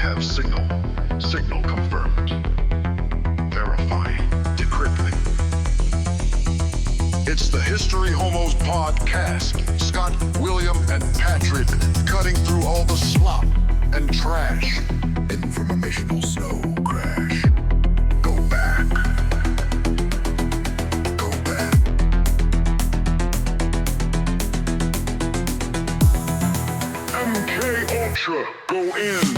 have signal. Signal confirmed. Verifying. Decrypting. It's the History Homos podcast. Scott, William, and Patrick cutting through all the slop and trash. Informational snow crash. Go back. Go back. MK Ultra, go insane.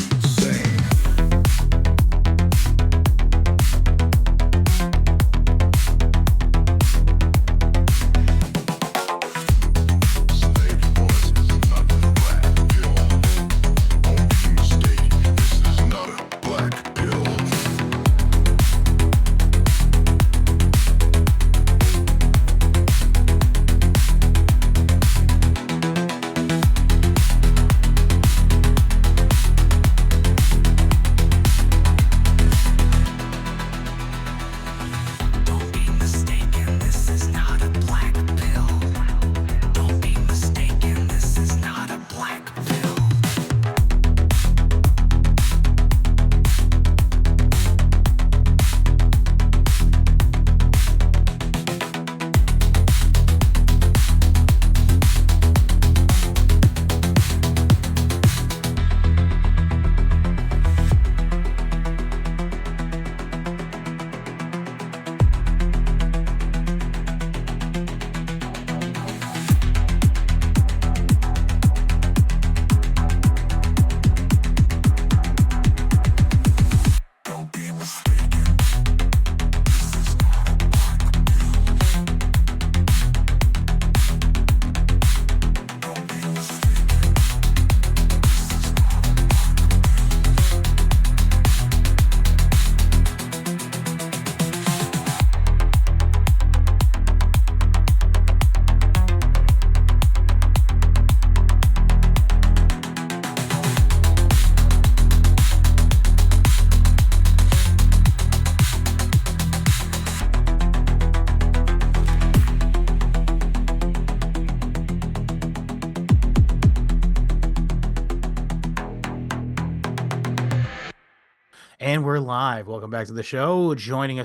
And we're live. Welcome back to the show. Joining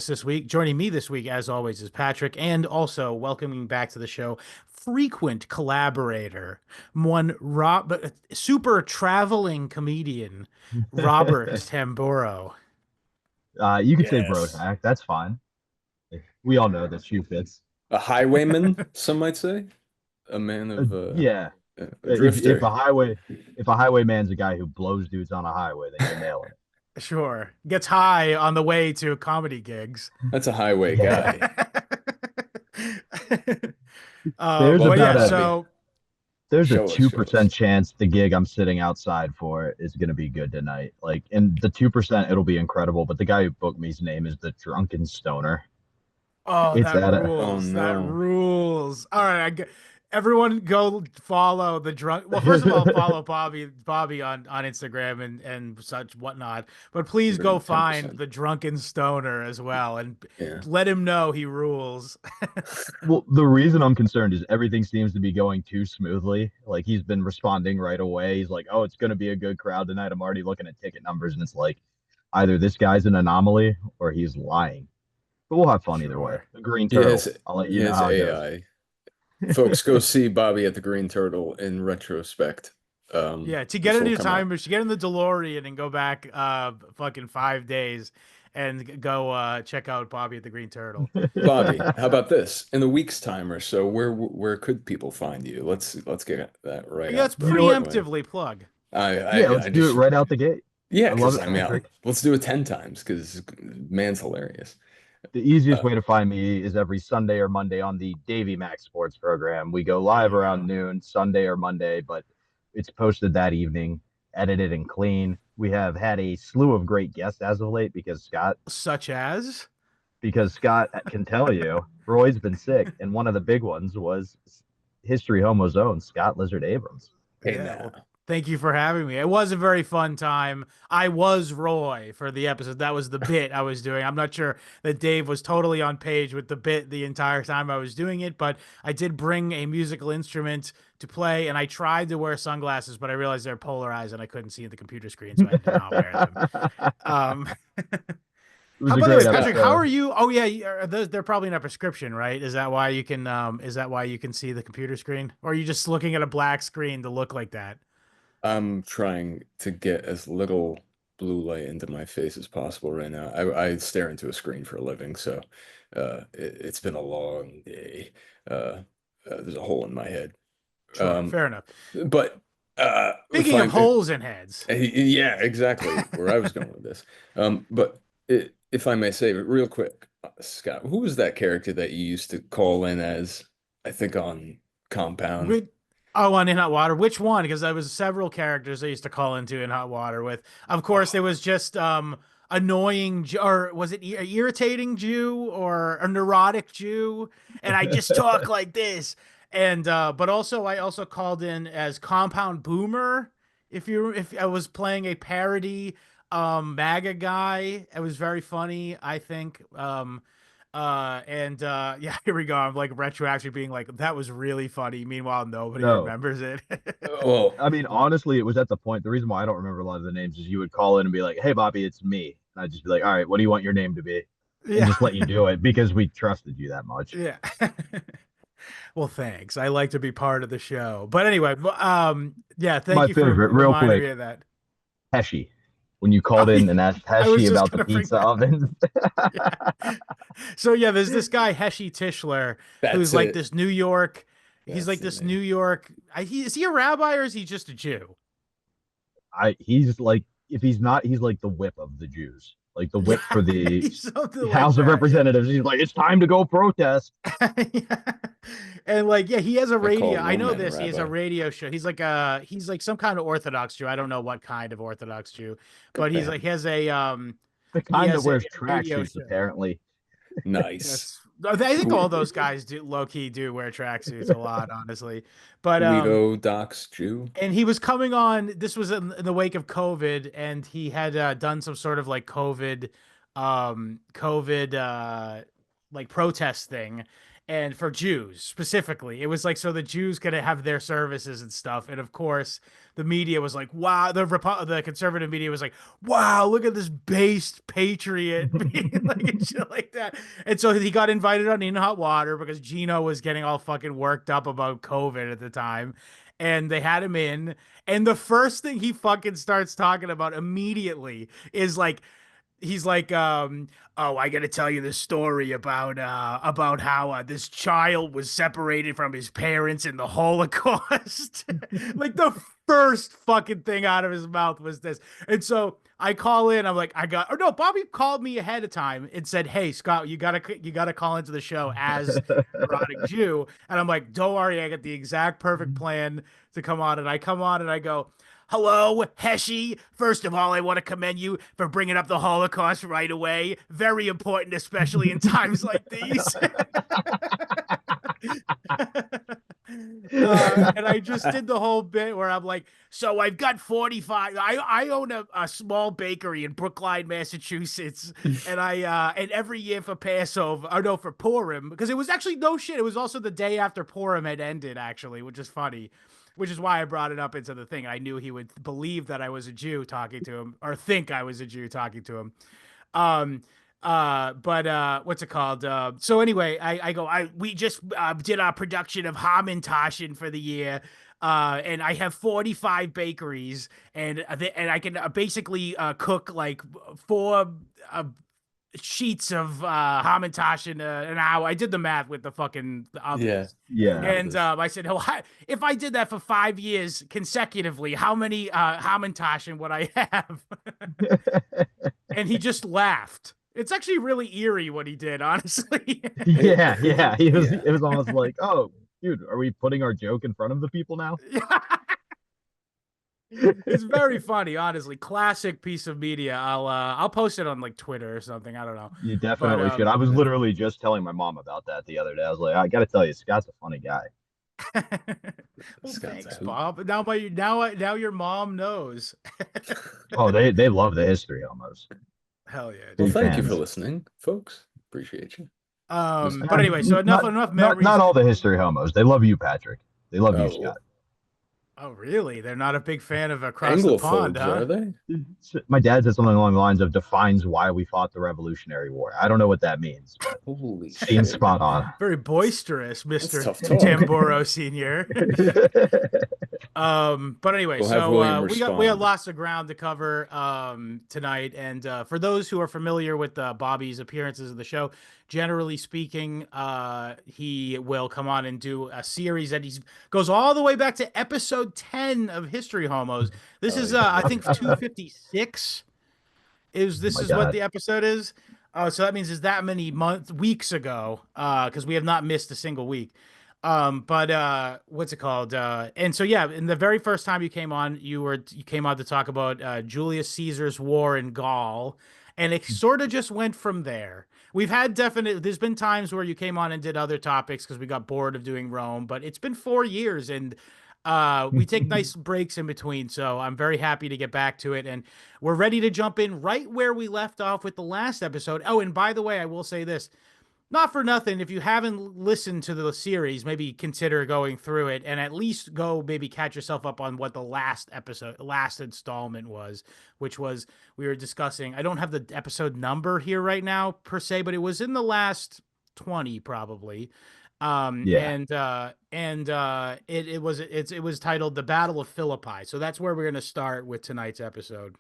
me this week, as always, is Patrick, and also welcoming back to the show, frequent collaborator, super traveling comedian, Robert Tamburro. You can say Brotack. That's fine. We all know that shoe fits. A highwayman, some might say. A man of a drifter. If a highwayman's a guy who blows dudes on a highway, then you nail it. Sure. Gets high on the way to comedy gigs. That's a highway guy. There's a 2% chance the gig I'm sitting outside for is going to be good tonight. Like, and the 2%, it'll be incredible. But the guy who booked me's name is the Drunken Stoner. Oh, that rules. That rules. All right. Everyone go follow the drunk. Well, first of all, follow Bobby on Instagram and such whatnot. But please go find 10%. The Drunken Stoner as well, and let him know he rules. Well, the reason I'm concerned is everything seems to be going too smoothly. Like, he's been responding right away. He's like, "Oh, it's going to be a good crowd tonight." I'm already looking at ticket numbers, and it's like either this guy's an anomaly or he's lying. But we'll have fun either way. The Green Turtle. I'll let you know how it goes. Folks, go see Bobby at the Green Turtle in retrospect. To get into your time, to get in the DeLorean and go back fucking 5 days and go check out Bobby at the Green Turtle. Bobby, how about this? In a week's time or so, where could people find you? Let's get that right. Let's preemptively plug. Let's do it right out the gate. Yeah, let's do it 10 times because man's hilarious. The easiest way to find me is every Sunday or Monday on the Davy Max Sports program. We go live around noon, Sunday or Monday, but it's posted that evening, edited and clean. We have had a slew of great guests as of late because Scott... Such as? Because Scott can tell you, Roy's been sick, and one of the big ones was History Homos own Scott Lizard Abrams. Hey, now. Thank you for having me. It was a very fun time. I was Roy for the episode. That was the bit I was doing. I'm not sure that Dave was totally on page with the bit the entire time I was doing it, but I did bring a musical instrument to play, and I tried to wear sunglasses, but I realized they're polarized and I couldn't see the computer screen, so I had to not wear them. Um, It was how a by the great way, Patrick, how episode. are you? Oh yeah, they're probably in a prescription, right? Is that why you can see the computer screen? Or are you just looking at a black screen to look like that? I'm trying to get as little blue light into my face as possible right now. I stare into a screen for a living, so it's been a long day. There's a hole in my head. Sure, fair enough. But Speaking of holes in heads. Yeah, exactly where I was going with this. But if I may say, real quick, Scott, who was that character that you used to call in as, I think on Compound? Oh, on In Hot Water. Which one? Because there was several characters I used to call into In Hot Water with. Of course, there was just annoying, or was it irritating Jew or a neurotic Jew? And I just talk like this. And but also I also called in as Compound Boomer. If I was playing a parody MAGA guy, it was very funny, I think. Yeah, here we go. I'm like retroactively being like, that was really funny. Meanwhile, nobody No. remembers it. Well, I mean, honestly, it was at the point. The reason why I don't remember a lot of the names is you would call in and be like, "Hey, Bobby, it's me," and I'd just be like, "All right, what do you want your name to be?" And Yeah. just let you do it because we trusted you that much. Yeah. Well, thanks. I like to be part of the show. But anyway, yeah, thank My you for favorite, real reminding me quick, of that. Heshi. When you Oh, called in and asked I was Heshi just about the gonna bring pizza that up. oven. Yeah. So yeah, there's this guy Heshi Tischler who's that's like it. this New York. He's That's like the this name. New York. Is he a rabbi or is he just a Jew? He's like, if he's not, he's like the whip of the Jews, like the whip Yeah, for the he's something like House of that. Yeah. Representatives. He's like, it's time to go protest. Yeah. And like, yeah, he has a I call radio. I know Roman this. He has a Rabbi. radio show. He's like some kind of Orthodox Jew. I don't know what kind of Orthodox Jew, Good but for he's like him. The he kind that has a wears radio tracksuits, show. apparently. Nice. That's I think all Who- those guys do low key do wear tracksuits a lot, honestly. But Leo Docs Jew. and he was coming on. This was in the wake of COVID, and he had done some sort of like COVID like protest thing, and for Jews specifically, it was like so the Jews could have their services and stuff. And of course, the media was like, "Wow!" The conservative media was like, "Wow, look at this based patriot being like and shit like that." And so he got invited on In Hot Water because Gino was getting all fucking worked up about COVID at the time. And they had him in, and the first thing he fucking starts talking about immediately is like he's like oh, I gotta tell you the story about how this child was separated from his parents in the Holocaust. Like the first fucking thing out of his mouth was this. And so I call in, I'm like, or no, Bobby called me ahead of time and said, "Hey, Scott, you gotta call into the show as neurotic Jew." And I'm like, "Don't worry, I got the exact perfect plan to come on." And I come on and I go, "Hello, Heshi. First of all, I want to commend you for bringing up the Holocaust right away. Very important, especially in times like these." And I just did the whole bit where I'm like, "So I've got 45. I own a small bakery in Brookline, Massachusetts, and and every year for Passover, or no, for Purim, because it was actually no shit. It was also the day after Purim had ended, actually, which is funny." Which is why I brought it up into the thing. I knew he would believe that I was a Jew talking to him, or think I was a Jew talking to him. But what's it called? So anyway, I go, we just did our production of Hamantaschen for the year. And I have 45 bakeries, and I can basically cook like 4 sheets of Hamantaschen in an hour. I did the math with the fucking ovens. Yeah. And I said, "Oh, if I did that for 5 years consecutively, how many Hamantaschen would I have?" And he just laughed. It's actually really eerie what he did, honestly. Yeah. It Yeah. was almost like, oh, dude, are we putting our joke in front of the people now? It's very funny, honestly. Classic piece of media. I'll post it on like Twitter or something. I don't know. You definitely should. I was literally just telling my mom about that the other day. I was like, I got to tell you, Scott's a funny guy. Well, Scott's thanks, a hoot. Bob. Now your mom knows. Oh, they love the History Homos. Hell yeah. Well, Big thank you for fans. listening, folks. Appreciate you. But anyway, so enough memories. Not all the History Homos. They love you, Patrick. They love you, Oh, Scott. Oh, really? They're not a big fan of Across the Pond, Anglophobes, huh? are they? My dad said something along the lines of defines why we fought the Revolutionary War. I don't know what that means, but Holy seems shit. spot on. Very boisterous, Mr. tough talk. Tamburro Senior. But anyway, We'll have so William we had respond. lots of ground to cover tonight, and for those who are familiar with Bobby's appearances of the show, generally speaking, he will come on and do a series that he goes all the way back to episode 10 of History Homos. This is I think 256 is Oh my what God. the episode is. So that means it's that many weeks ago, because we have not missed a single week. But what's it called? And so yeah, in the very first time you came on, you came on to talk about Julius Caesar's war in Gaul, and it sort of just went from there. There's been times where you came on and did other topics because we got bored of doing Rome, but it's been 4 years, and we take nice breaks in between, so I'm very happy to get back to it, and we're ready to jump in right where we left off with the last episode. Oh, and by the way, I will say this. Not for nothing, if you haven't listened to the series, maybe consider going through it and at least go maybe catch yourself up on what the last installment was, which was we were discussing. I don't have the episode number here right now per se, but it was in the last 20 probably. Yeah. It was titled The Battle of Philippi. So that's where we're going to start with tonight's episode.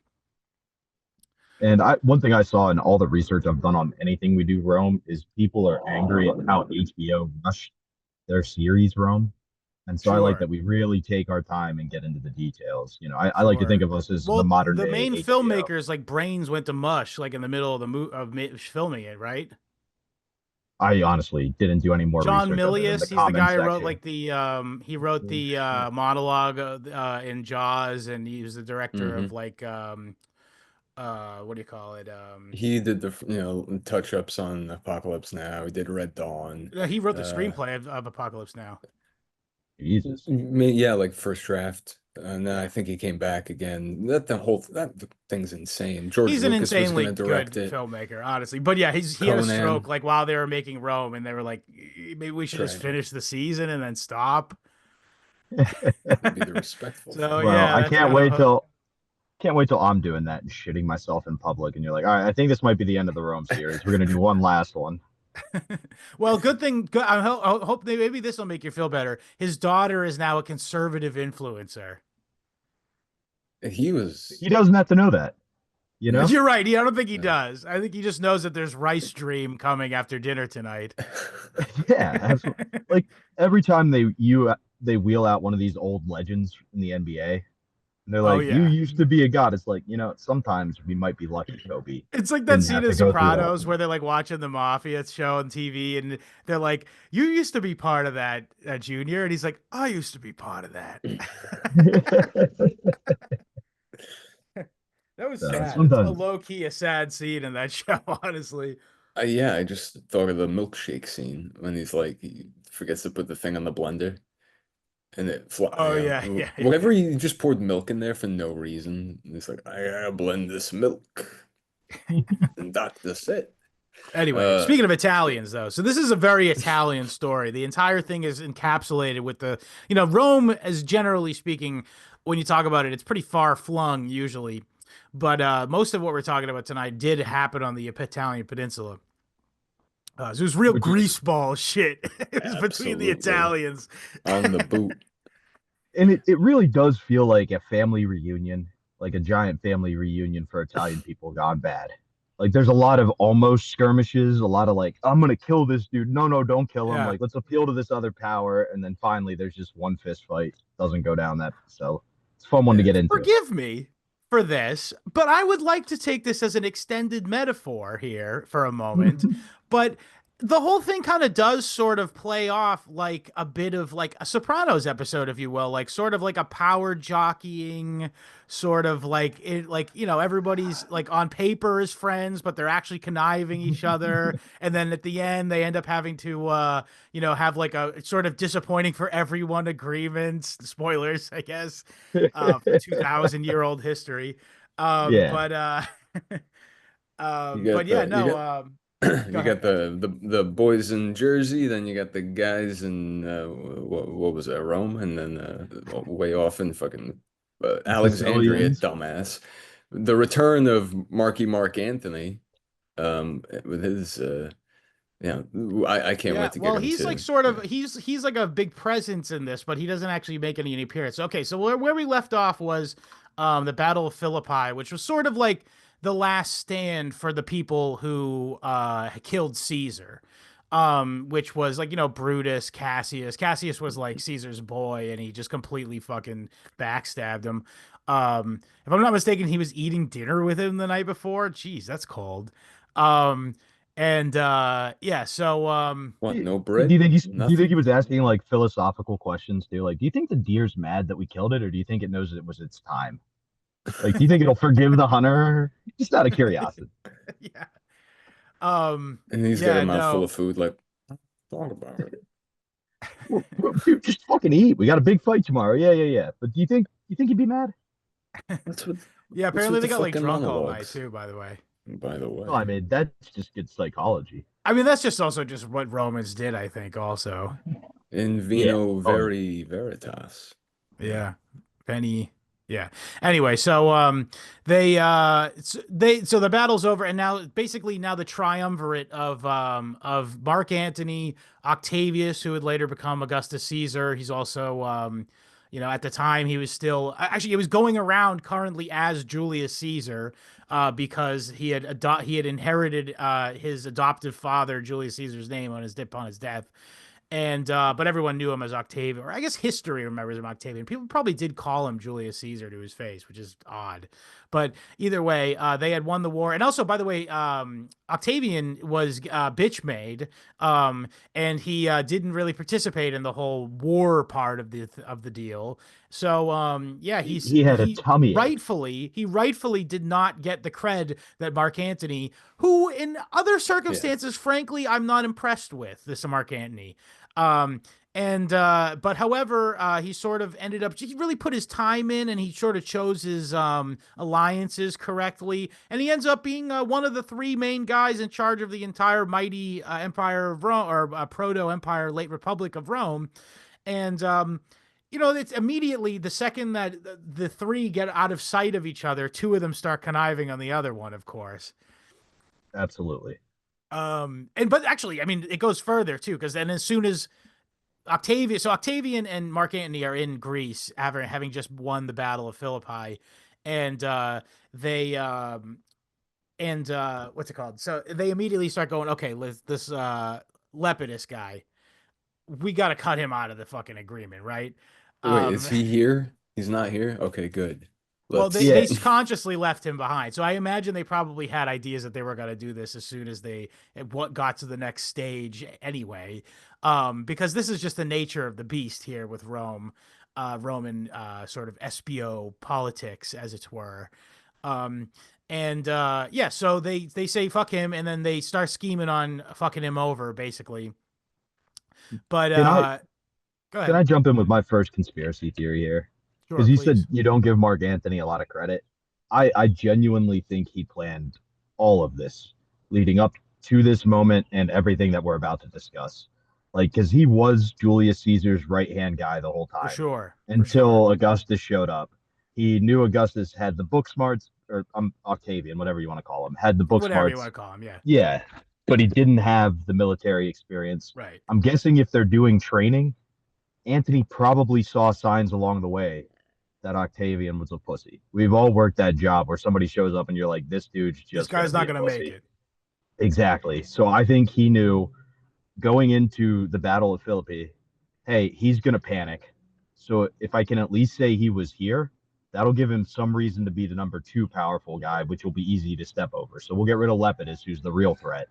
And one thing I saw in all the research I've done on anything we do Rome is people are angry at how HBO rushed their series Rome. And so I like that we really take our time and get into the details. You know, I like to think of us as the modern day main HBO. filmmakers, like brains went to mush, like in the middle of filming it, right? I honestly didn't do any more John research. Milius, he's the guy who wrote like he wrote the Yeah. monologue in Jaws, and he was the director of like what do you call it? He did the touch-ups on Apocalypse Now. He did Red Dawn. He wrote the screenplay of Apocalypse Now. Jesus. Yeah, like first draft. And then I think he came back again. That thing's insane. George He's Lucas an was insanely going to direct good it. filmmaker, honestly. But yeah, he had a stroke like while they were making Rome, and they were like, maybe we should just finish the season and then stop. That would be the respectful. So well, yeah, I can't wait till I'm doing that and shitting myself in public, and you're like, all right, I think this might be the end of the Rome series. We're gonna do one last one. Well, good thing. Good. I hope maybe this will make you feel better. His daughter is now a conservative influencer. He doesn't have to know that. You know, you're right. I don't think he does. I think he just knows that there's rice dream coming after dinner tonight. Yeah, absolutely. Like every time they wheel out one of these old legends in the NBA. And they're like, you used to be a god. It's like, sometimes we might be lucky, Kobe. It's like that scene in Sopranos where they're like watching the Mafia show on TV, and they're like, you used to be part of that, Junior. And he's like, I used to be part of that. That was sad. It's a low-key, a sad scene in that show, honestly. Yeah, I just thought of the milkshake scene when he forgets to put the thing on the blender. And it flies. Oh, yeah. Whatever, he just poured milk in there for no reason. And he's like, I gotta blend this milk. And that's it. Anyway, speaking of Italians, though, so this is a very Italian story. The entire thing is encapsulated with Rome, as generally speaking, when you talk about it, it's pretty far flung usually. But most of what we're talking about tonight did happen on the Italian peninsula. So it was real greaseball shit. It was between the Italians. On the boot. And it really does feel like a family reunion, like a giant family reunion for Italian people gone bad. Like there's a lot of almost skirmishes, a lot of like, I'm going to kill this dude. No, don't kill him. Yeah. Like, let's appeal to this other power. And then finally there's just one fist fight. Doesn't go down that. So it's a fun one to get into. Forgive me for this, but I would like to take this as an extended metaphor here for a moment. But the whole thing kind of does sort of play off like a bit of like a Sopranos episode, if you will, like sort of like a power jockeying sort of like it, like, you know, everybody's like on paper is friends, but they're actually conniving each other. And then at the end, they end up having to, you know, have like a sort of disappointing for everyone agreements. Spoilers, I guess, for 2,000-year-old history. Yeah. But, You but got yeah, the you no, got go you ahead, got Patrick. the boys in Jersey, then you got the guys in what was that, Rome, and then way off in fucking The Alexandria, Sicilians. dumbass. The return of Marc Anthony, with his yeah, I can't Yeah, wait to get well, him he's like to sort of yeah. he's like a big presence in this, but he doesn't actually make any appearance. Okay, so where we left off was the Battle of Philippi, which was sort of like the last stand for the people who killed Caesar. Which was like, you know, Brutus, Cassius. Cassius was like Caesar's boy, and he just completely fucking backstabbed him. If I'm not mistaken, he was eating dinner with him the night before. Jeez, that's cold. Um, and yeah, so What, no Do you bread? think he Nothing? was asking like philosophical questions too? Like, do you think the deer's mad that we killed it, or do you think it knows it was its time? Like, do you think it'll forgive the hunter? Just out of curiosity. yeah. And he's got a Yeah, mouthful no. of food, like, thought about it. Dude, just fucking eat. We got a big fight tomorrow. Yeah, yeah, yeah. But do you think he'd be mad? What's with Yeah, what's apparently with they the got like fucking drunk all night monologues, too, by the way. by the Well, I way? mean, that's just good psychology. I mean, that's just also just what Romans did, I think, also. In Yeah. vino Oh yeah. veritas. Yeah. Yeah. Penny. Yeah. Anyway, so so the battle's over, and now basically now the triumvirate of Mark Antony, Octavius, who would later become Augustus Caesar. He's also you know, at the time he was still actually he was going around currently as Julius Caesar, because he had inherited his adoptive father Julius Caesar's name upon his death. And but everyone knew him as Octavian, or I guess history remembers him Octavian. People probably did call him Julius Caesar to his face, which is odd. But either way, they had won the war. And also, by the way, Octavian was bitch made, and he didn't really participate in the whole war part of the deal. So yeah, He had a tummy ache. he rightfully did not get the cred that Mark Antony, who in other Yeah. circumstances, frankly, I'm not impressed with this Mark Antony. Um, and but however, he sort of ended up he really put his time in, and he sort of chose his alliances correctly, and he ends up being one of the three main guys in charge of the entire mighty empire of Rome, or proto empire, late republic of Rome. And you know, it's immediately the second that the three get out of sight of each other, two of them start conniving on the other one, of course. Absolutely. And but actually, I mean, it goes further too, because then as soon as Octavian and Mark Antony are in Greece, having just won the Battle of Philippi, and they and what's it called? So they immediately start going, okay, this Lepidus guy, we got to cut him out of the fucking agreement, right? Wait, Um, is he here? He's not here? Okay, good. Well, Let's they Yeah. consciously left him behind, so I imagine they probably had ideas that they were going to do this as soon as they what got to the next stage anyway, because this is just the nature of the beast here with Rome, Roman sort of SBO politics, as it were, um, and yeah, so they say fuck him, and then they start scheming on fucking him over, basically. But Can I go can ahead, I jump in with my first conspiracy theory here? sure, Because you said please. you don't give Mark Anthony a lot of credit. I genuinely think he planned all of this leading up to this moment and everything that we're about to discuss. Like, because he was Julius Caesar's right hand guy the whole For time sure, for sure, until Augustus showed up. He knew Augustus had the book smarts, or Octavian, whatever you want to call him, had the book whatever you want smarts. to call him, yeah, Yeah, but he didn't have the military experience. right. I'm guessing if they're doing training, Anthony probably saw signs along the way that Octavian was a pussy. We've all worked that job where somebody shows up and you're like, this dude's This just going to guy's be not a gonna make pussy. it. Exactly. So I think he knew going into the Battle of Philippi, hey, he's going to panic. So if I can at least say he was here, that'll give him some reason to be the number two powerful guy, which will be easy to step over. So we'll get rid of Lepidus, who's the real threat.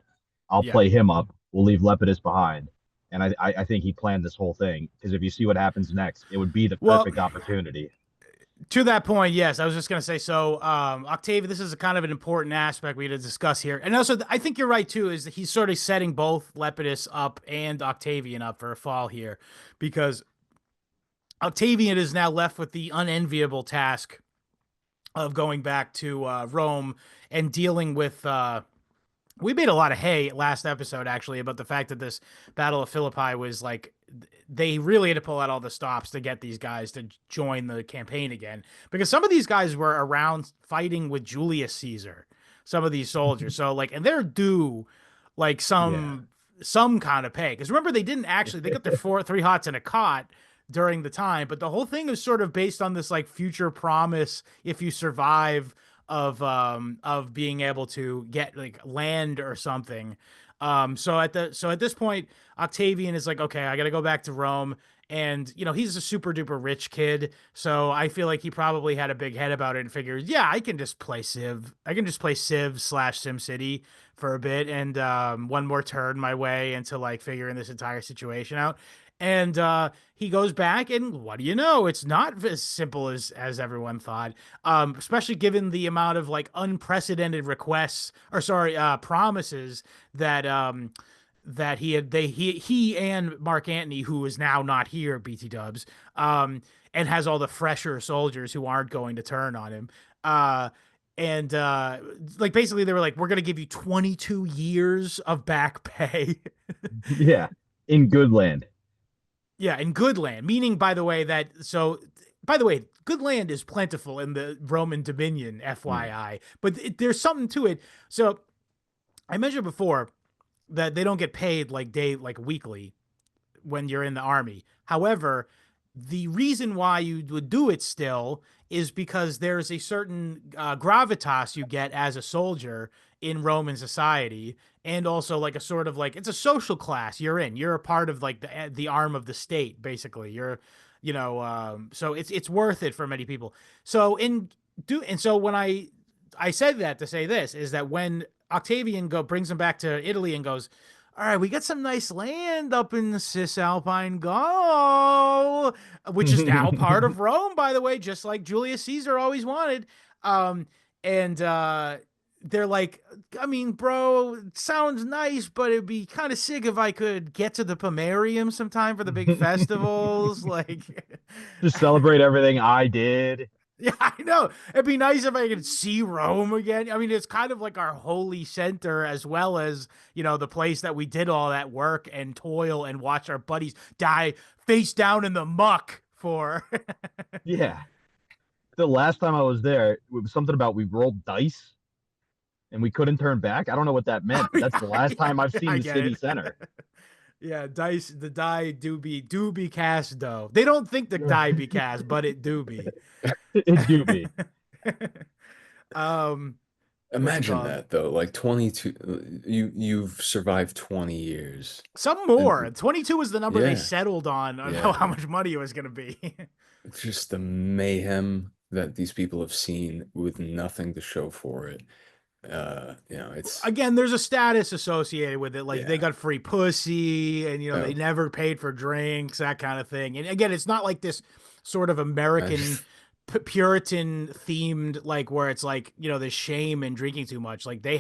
I'll Yeah. play him up. we'll leave Lepidus behind. And I think he planned this whole thing because if you see what happens next, it would be the perfect opportunity. To that point, yes, I was just going to say, so Octavian, this is a kind of an important aspect we need to discuss here. And also, I think you're right, too, is that he's sort of setting both Lepidus up and Octavian up for a fall here, because Octavian is now left with the unenviable task of going back to Rome and dealing with we made a lot of hay last episode, actually, about the fact that this Battle of Philippi was like, they really had to pull out all the stops to get these guys to join the campaign again. Because some of these guys were around fighting with Julius Caesar, some of these soldiers. So, like, and they're due, like, some kind of pay. Because remember, they didn't actually, they got their three hots in a cot during the time, but the whole thing is sort of based on this, like, future promise if you survive of being able to get like land or something. So at this point, Octavian is like, okay, I got to go back to Rome. And, you know, he's a super duper rich kid. So I feel like he probably had a big head about it and figured, yeah, I can just play Civ. I can just play Civ / SimCity for a bit and one more turn my way into like figuring this entire situation out. And he goes back, and what do you know? It's not as simple as everyone thought. Especially given the amount of like unprecedented requests, or sorry, promises that that he and Marc Anthony, who is now not here, BT Dubs, and has all the fresher soldiers who aren't going to turn on him. And like basically they were like, we're gonna give you 22 years of back pay. Yeah, in good land. Yeah, in good land, meaning, by the way, good land is plentiful in the Roman dominion, FYI, but there's something to it. So I mentioned before that they don't get paid like weekly when you're in the army. However, the reason why you would do it still is because there's a certain gravitas you get as a soldier in Roman society, and also like a sort of like, it's a social class you're in. You're a part of like the arm of the state, basically. You're, you know, so it's worth it for many people. So so when I said that to say this is that when Octavian brings him back to Italy and goes, all right, we got some nice land up in the Cisalpine Gaul, which is now part of Rome, by the way, just like Julius Caesar always wanted. They're like, I mean, bro, it sounds nice, but it'd be kind of sick if I could get to the Pomerium sometime for the big festivals. Like, just celebrate everything I did. Yeah, I know. It'd be nice if I could see Rome again. I mean, it's kind of like our holy center, as well as, you know, the place that we did all that work and toil and watch our buddies die face down in the muck for. Yeah. The last time I was there, it was something about we rolled dice and we couldn't turn back. I don't know what that meant, but that's the last time I've seen the city center. Yeah, the die do be cast though. They don't think the die be cast, but it do be. It do be. Imagine that though, like 22. You've survived 20 years. Some more. 22 was the number they settled on Yeah. how much money it was going to be. Just the mayhem that these people have seen with nothing to show for it. You know, it's again, there's a status associated with it. Like they got free pussy, and you know they never paid for drinks, that kind of thing. And again, it's not like this sort of American Puritan themed, like where it's like, you know, there's shame in drinking too much. Like they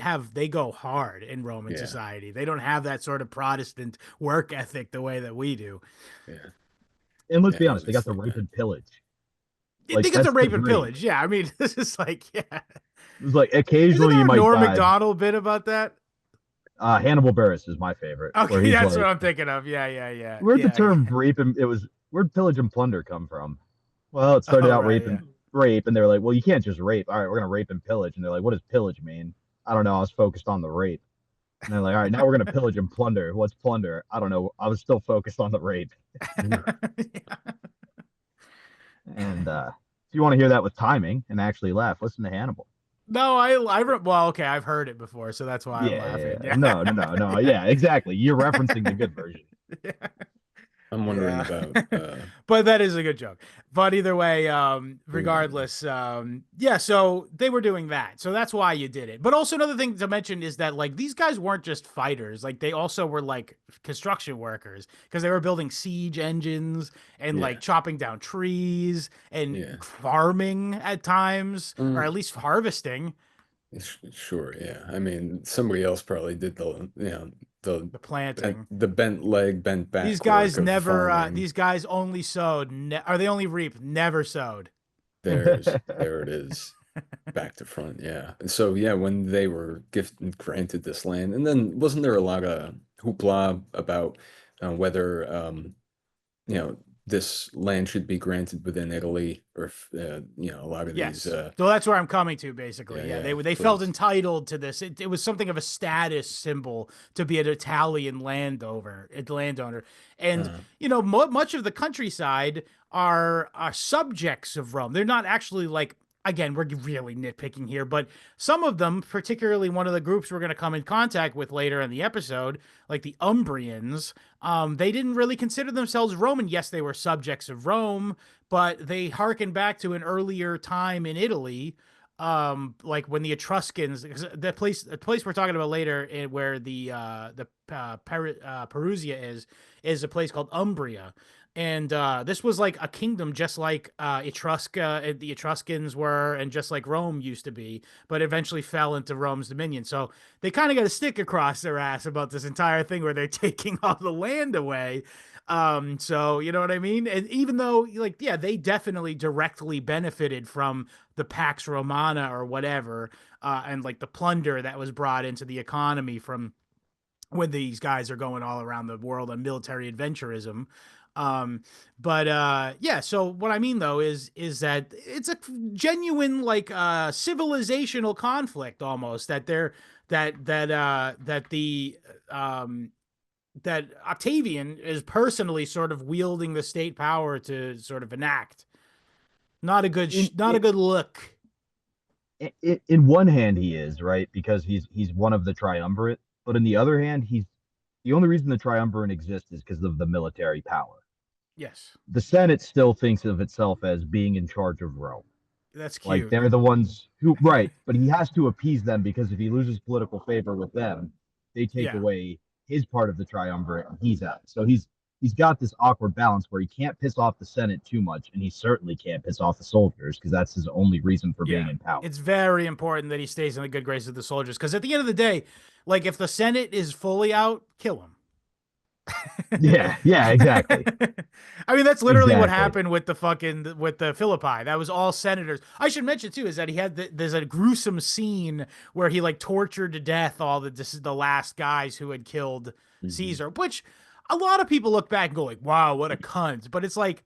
go hard in Roman society. They don't have that sort of Protestant work ethic the way that we do. Yeah. And let's be honest, they got the rape and pillage. Like, they get the rape and pillage. Yeah, I mean, this is like, It's like occasionally you might Norm Macdonald bit about that. Hannibal Buress is my favorite. Okay, that's like, what I'm thinking of. Yeah. Where'd the term rape and where'd pillage and plunder come from? Well, it started out rape, and they were like, well, you can't just rape. All right, we're gonna rape and pillage. And they're like, what does pillage mean? I don't know. I was focused on the rape. And they're like, all right, now we're gonna pillage and plunder. What's plunder? I don't know. I was still focused on the rape. And if you want to hear that with timing and actually laugh, listen to Hannibal. No, well, okay, I've heard it before, so that's why I'm laughing. Yeah. No, yeah, exactly. You're referencing the good version. I'm wondering about But that is a good joke. But either way, Fulvia. regardless, yeah, so they were doing that. So that's why you did it. But also another thing to mention is that like these guys weren't just fighters. Like they also were like construction workers because they were building siege engines and Yeah. like chopping down trees and Yeah. farming at times, or Mm, at least harvesting. sure, yeah. I mean, somebody else probably did the The planting. the bent leg, bent back work of farming. These guys only sowed, or they only reaped, never sowed. There it is. Back to front, yeah. And so yeah, when they were granted this land, and then wasn't there a lot of hoopla about whether you know this land should be granted within Italy, or if, a lot of Yes. these So that's where I'm coming to, basically. yeah, They felt please. entitled to this. It was something of a status symbol to be an Italian landowner. And, Uh, much of the countryside are subjects of Rome. They're not actually like, again, we're really nitpicking here, but some of them, particularly one of the groups we're going to come in contact with later in the episode, like the Umbrians, they didn't really consider themselves Roman. Yes, they were subjects of Rome, but they harken back to an earlier time in Italy, like when the Etruscans, the place we're talking about later, where Perusia is a place called Umbria, and this was like a kingdom, just like the Etruscans were, and just like Rome used to be, but eventually fell into Rome's dominion. So they kind of got a stick across their ass about this entire thing where they're taking all the land away. So you know what I mean? And even though like, yeah, they definitely directly benefited from the Pax Romana or whatever, and like the plunder that was brought into the economy from when these guys are going all around the world on military adventurism. Um, but yeah, so what I mean though is that it's a genuine like civilizational conflict almost that they're that the that Octavian is personally sort of wielding the state power to sort of enact. in, Not a good look. in one hand he is right because he's one of the triumvirate, but in the other hand he's the only reason the triumvirate exists is because of the military power. Yes, The Senate still thinks of itself as being in charge of Rome. that's Like cute. they're the ones who right, but he has to appease them because if he loses political favor with them, they take Yeah. away his part of the triumvirate and he's out. So he's got this awkward balance where he can't piss off the Senate too much, and he certainly can't piss off the soldiers because that's his only reason for being in power. It's very important that he stays in the good graces of the soldiers because at the end of the day, like if the Senate is fully out, kill him. Yeah, exactly. I mean, that's literally what Exactly. happened with the Philippi. That was all senators. I should mention too is that there's a gruesome scene where he like tortured to death all the last guys who had killed Caesar, which a lot of people look back and go like, "Wow, what a cunt!" But it's like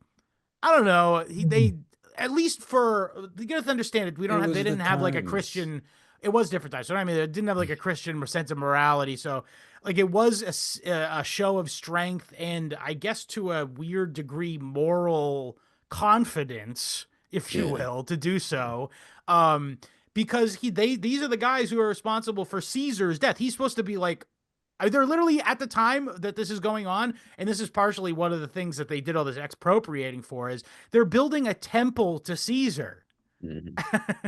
I don't know. They at least for you got to understand it. it They was the didn't have like a times. Christian. It was different times. So I mean, they didn't have like a Christian sense of morality. So like it was a show of strength and I guess to a weird degree moral confidence, if you Yeah. will, to do so. Um, because these are the guys who are responsible for Caesar's death. He's supposed to be like they're literally at the time that this is going on, and this is partially one of the things that they did all this expropriating for is they're building a temple to Caesar. Mhm.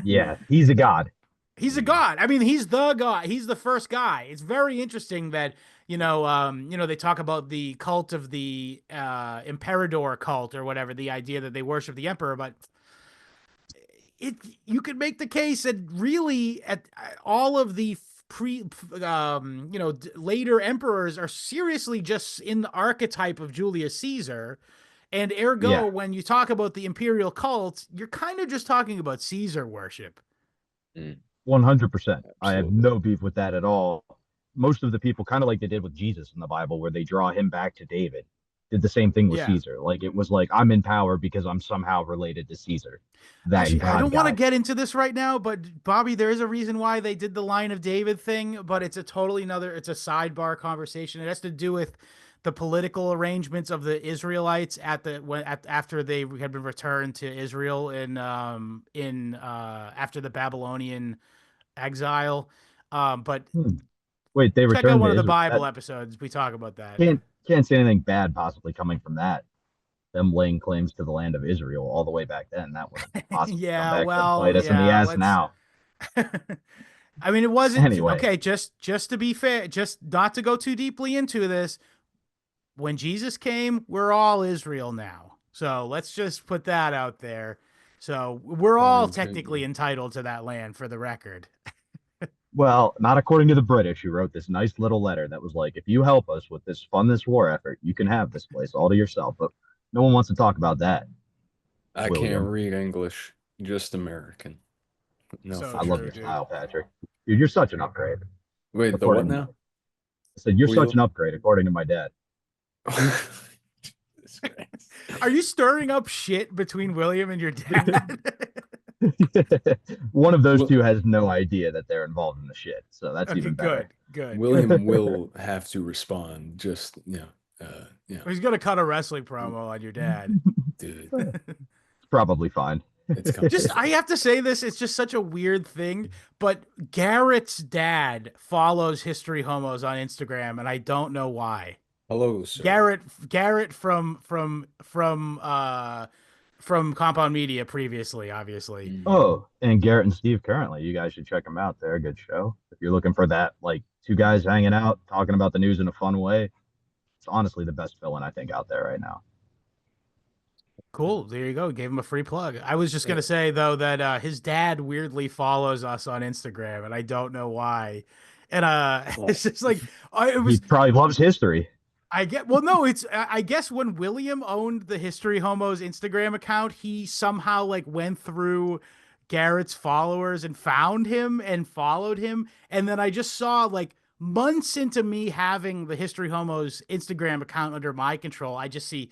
Yeah, he's a god. He's a god. I mean, he's the god. He's the first guy. It's very interesting that they talk about the cult of the Emperador cult or whatever, the idea that they worship the emperor, but it you could make the case that really at all of the later emperors are seriously just in the archetype of Julius Caesar. And ergo, Yeah, when you talk about the imperial cult, you're kind of just talking about Caesar worship. Mm, 100%. I have absolutely. no beef with that at all. Most of the people, kind of like they did with Jesus in the Bible, where they draw him back to David, did the same thing with Yeah. Caesar. Like it was like, I'm in power because I'm somehow related to Caesar, that Actually, I god don't want to guy. get into this right now, but Bobby, there is a reason why they did the line of David thing, but it's a sidebar conversation. It has to do with the political arrangements of the Israelites after they had been returned to Israel in after the Babylonian exile. But Wait, they check out returned one to of the Israel. Bible episodes. We talk about that. Can't can't see anything bad possibly coming from that. Them laying claims to the land of Israel all the way back then. That wouldn't possibly come Yeah, back to well, bite us in the yeah, ass let's now. I mean, it wasn't Anyway, okay, just to be fair, just not to go too deeply into this. When Jesus came, we're all Israel now. So let's just put that out there. So we're all Darn technically tootin'. entitled to that land for the record. well, not according to the British, who wrote this nice little letter that was like, if you help us with this fund this war effort, you can have this place all to yourself. But no one wants to talk about that, I can't William. read English, just American. No So I love true, your dude. style, Patrick. Dude, you're such an upgrade. Wait, the what According to now? I said, you're Who such you? an upgrade, according to my dad. Jesus Christ. Are you stirring up shit between William and your dad? One of those Well, two has no idea that they're involved in the shit, so that's Okay, even better. good. William will have to respond. Just He's gonna cut a wrestling promo on your dad. dude, It's probably fine. it's coming. Just, I have to say this, it's just such a weird thing, but Garrett's dad follows History Homos on Instagram, and I don't know why. Hello, sir. Garrett from Compound Media previously, obviously. Oh, and Garrett and Steve currently, you guys should check them out. They're a good show. If you're looking for that, like two guys hanging out, talking about the news in a fun way, it's honestly the best villain I think out there right now. Cool. There you go. Gave him a free plug. I was just gonna say though that his dad weirdly follows us on Instagram, and I don't know why. And it's just like it was. He probably loves history. I guess when William owned the History Homos Instagram account, he somehow like went through Garrett's followers and found him and followed him. And then I just saw like months into me having the History Homos Instagram account under my control, I just see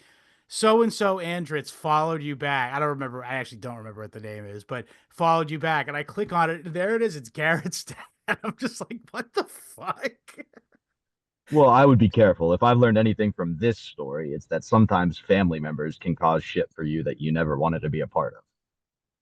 so and so Andritz followed you back. I don't remember. I actually don't remember what the name is, but followed you back. And I click on it. There it is. It's Garrett's dad. I'm just like, what the fuck? Well, I would be careful. If I've learned anything from this story, it's that sometimes family members can cause shit for you that you never wanted to be a part of.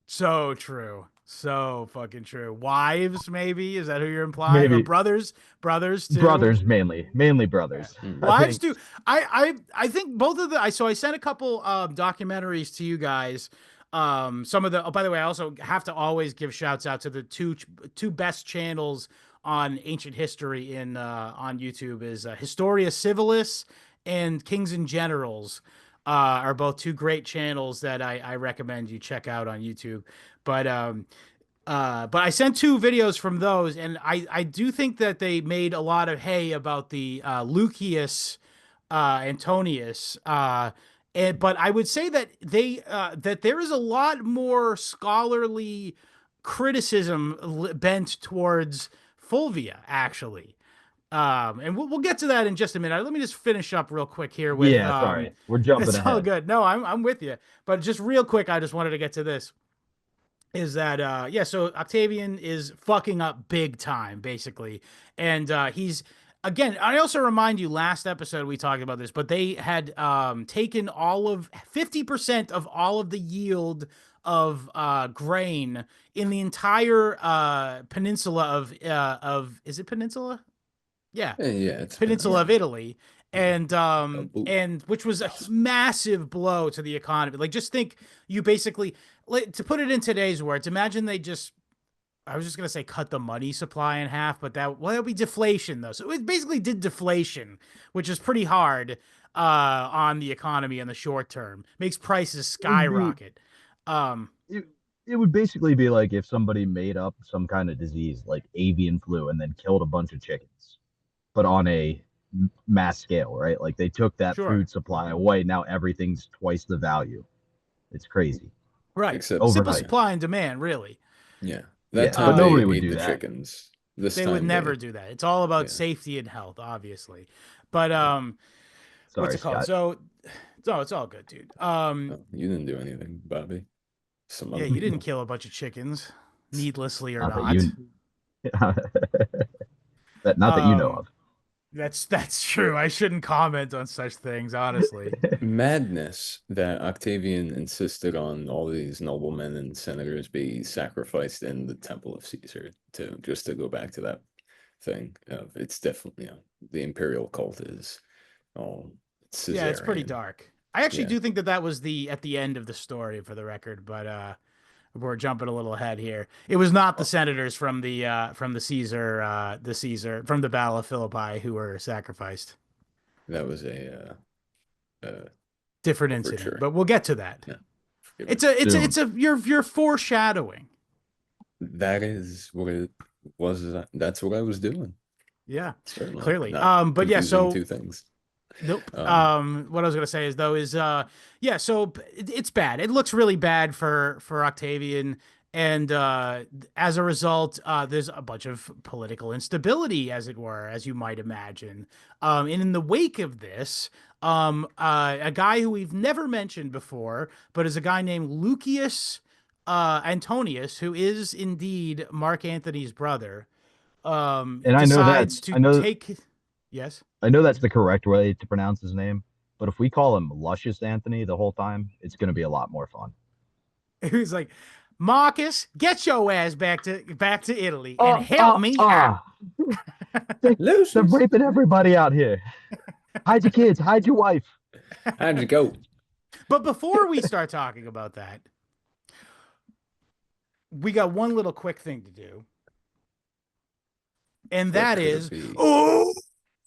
So true. So fucking true. Wives, maybe? Is that who you're implying? Or Maybe brothers? Brothers too? brothers mainly brothers. Wives too. I think both of the I sent a couple documentaries to you guys. Some of the by the way, I also have to always give shouts out to the two best channels on ancient history in on YouTube is Historia Civilis and Kings and Generals. Are both two great channels that I recommend you check out on YouTube. But I sent two videos from those, and I do think that they made a lot of hay about the Lucius Antonius. But I would say that that there is a lot more scholarly criticism bent towards Fulvia, actually. And we'll get to that in just a minute. Let me just finish up real quick here with Sorry. We're jumping it's ahead. all good. No, I'm with you. But just real quick, I just wanted to get to this. Is that so Octavian is fucking up big time, basically. And he's again, I also remind you last episode we talked about this, but they had taken all of 50% of all of the yield of grain in the entire peninsula of is it peninsula? Yeah. It's Peninsula of Italy. And and which was a massive blow to the economy. Like just think you basically to put it in today's words, imagine they just I was just gonna say cut the money supply in half, but that would be deflation though. So it basically did deflation, which is pretty hard on the economy in the short term. Makes prices skyrocket. It would basically be like if somebody made up some kind of disease like avian flu and then killed a bunch of chickens, but on a mass scale, right? Like they took that food supply away. Now everything's twice the value. It's crazy. Right. Except simple supply and demand, really. Yeah. That but time nobody they would ate do the that. chickens. This they time would never do that. It's all about safety and health, obviously. But what's it called? Scott. So it's all good, dude. No, you didn't do anything, Bobby. Yeah, you didn't kill a bunch of chickens, needlessly or not. Not that you know of. That's true. I shouldn't comment on such things, honestly. Madness that Octavian insisted on all these noblemen and senators be sacrificed in the Temple of Caesar to go back to that thing. It's definitely the imperial cult is Oh, Yeah, it's pretty Caesarian. dark. I actually Yeah, do think that that was at the end of the story, for the record, but we're jumping a little ahead here. It was not the oh, senators from the Caesar from the Battle of Philippi who were sacrificed. that was a Different incident, overture. but we'll get to that. Yeah, forgive me. Soon. You're foreshadowing. That is what it was. That's what I was doing. Yeah, Certainly clearly. not But yeah, confusing so two things. nope. Um, What I was gonna say is though is yeah, so it's bad. It looks really bad for Octavian, and as a result, there's a bunch of political instability, as it were, as you might imagine. And in the wake of this, a guy who we've never mentioned before, but is a guy named Lucius Antonius, who is indeed Marc Anthony's brother, And decides to take. Yes. I know that's the correct way to pronounce his name, but if we call him Lucius Anthony the whole time, it's going to be a lot more fun. He was like, Marcus, get your ass back to Italy and help me out. They're raping everybody out here. Hide your kids, hide your wife. how'd you go? But before we start talking about that, we got one little quick thing to do. And What that could it is, be? oh,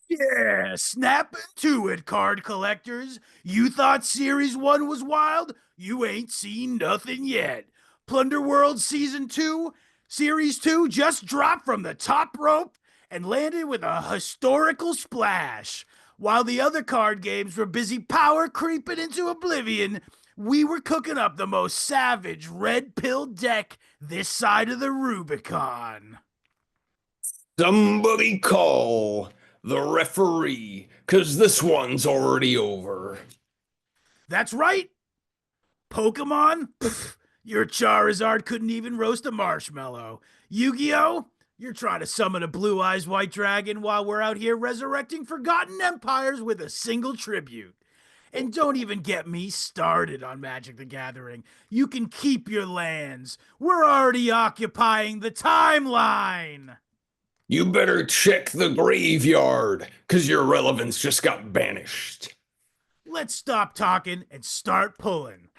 yeah, snap into it, card collectors. You thought Series 1 was wild? You ain't seen nothing yet. Plunder World Season 2, Series 2 just dropped from the top rope and landed with a historical splash. While the other card games were busy power creeping into oblivion, we were cooking up the most savage red pill deck this side of the Rubicon. Somebody call the referee, because this one's already over. That's right. Pokemon? Pfft, your Charizard couldn't even roast a marshmallow. Yu-Gi-Oh? You're trying to summon a blue-eyes white dragon while we're out here resurrecting forgotten empires with a single tribute. And don't even get me started on Magic the Gathering. You can keep your lands. We're already occupying the timeline. You better check the graveyard, because your relevance just got banished. Let's stop talking and start pulling.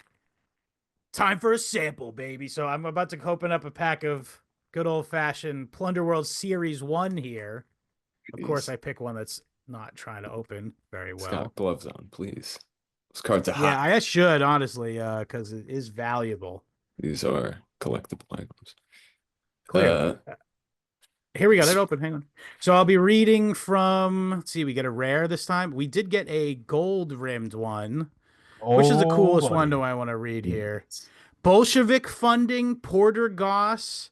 Time for a sample, baby. So I'm about to open up a pack of good old-fashioned Plunder World Series 1 here. Of course, I pick one that's not trying to open very well. It's got gloves on, please. Those cards are hot. Yeah, I should, honestly, because it is valuable. These are collectible items. Clearly. Here we go. Let it open. Hang on. So I'll be reading from, let's see, we get a rare this time. We did get a gold-rimmed one. Which is the coolest one do I want to read here? Bolshevik funding, Porter Goss,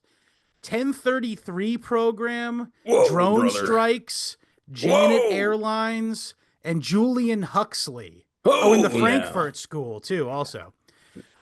1033 program, Whoa, drone brother. Strikes, Janet Whoa. Airlines, and Julian Huxley. Oh, in the Frankfurt school too, also.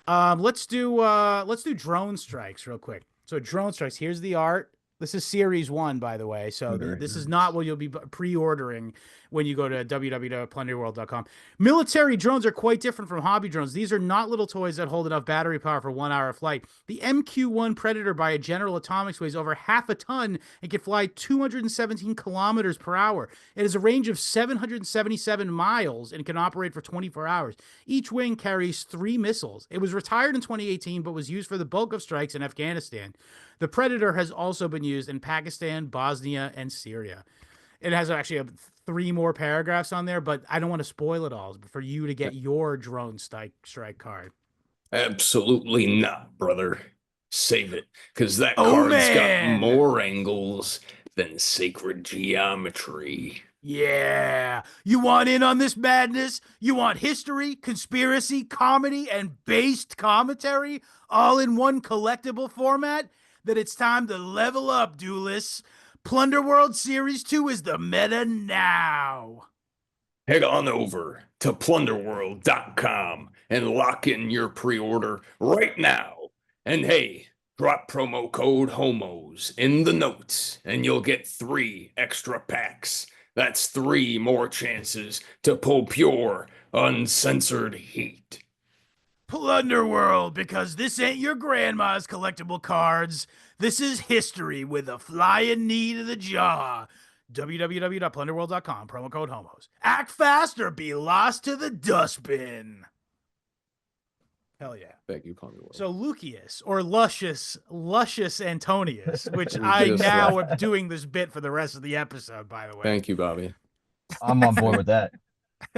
Let's do drone strikes real quick. So drone strikes, here's the art. This is Series 1, by the way. So this is not what you'll be pre-ordering when you go to www.plunderworld.com. Military drones are quite different from hobby drones. These are not little toys that hold enough battery power for 1 hour of flight. The MQ-1 Predator by General Atomics weighs over half a ton and can fly 217 kilometers per hour. It has a range of 777 miles and can operate for 24 hours. Each wing carries 3 missiles. It was retired in 2018, but was used for the bulk of strikes in Afghanistan. The Predator has also been used in Pakistan, Bosnia, and Syria. It has actually 3 more paragraphs on there, but I don't want to spoil it all for you to get your drone strike card. Absolutely not, brother. Save it, because that card's got more angles than sacred geometry. Yeah. You want in on this madness? You want history, conspiracy, comedy, and based commentary all in one collectible format? Then it's time to level up, duelists. Plunder World Series 2 is the meta now. Head on over to plunderworld.com and lock in your pre-order right now. And hey, drop promo code HOMOS in the notes and you'll get 3 extra packs. That's 3 more chances to pull pure, uncensored heat. Plunder World, because this ain't your grandma's collectible cards. This is history with a flying knee to the jaw. www.plunderworld.com, promo code homos. Act fast or be lost to the dustbin. Hell yeah. Thank you, Plunderworld. So Lucius, or Lucius Antonius, which We I just now left. am doing this bit for the rest of the episode, by the way. Thank you, Bobby. I'm on board with that.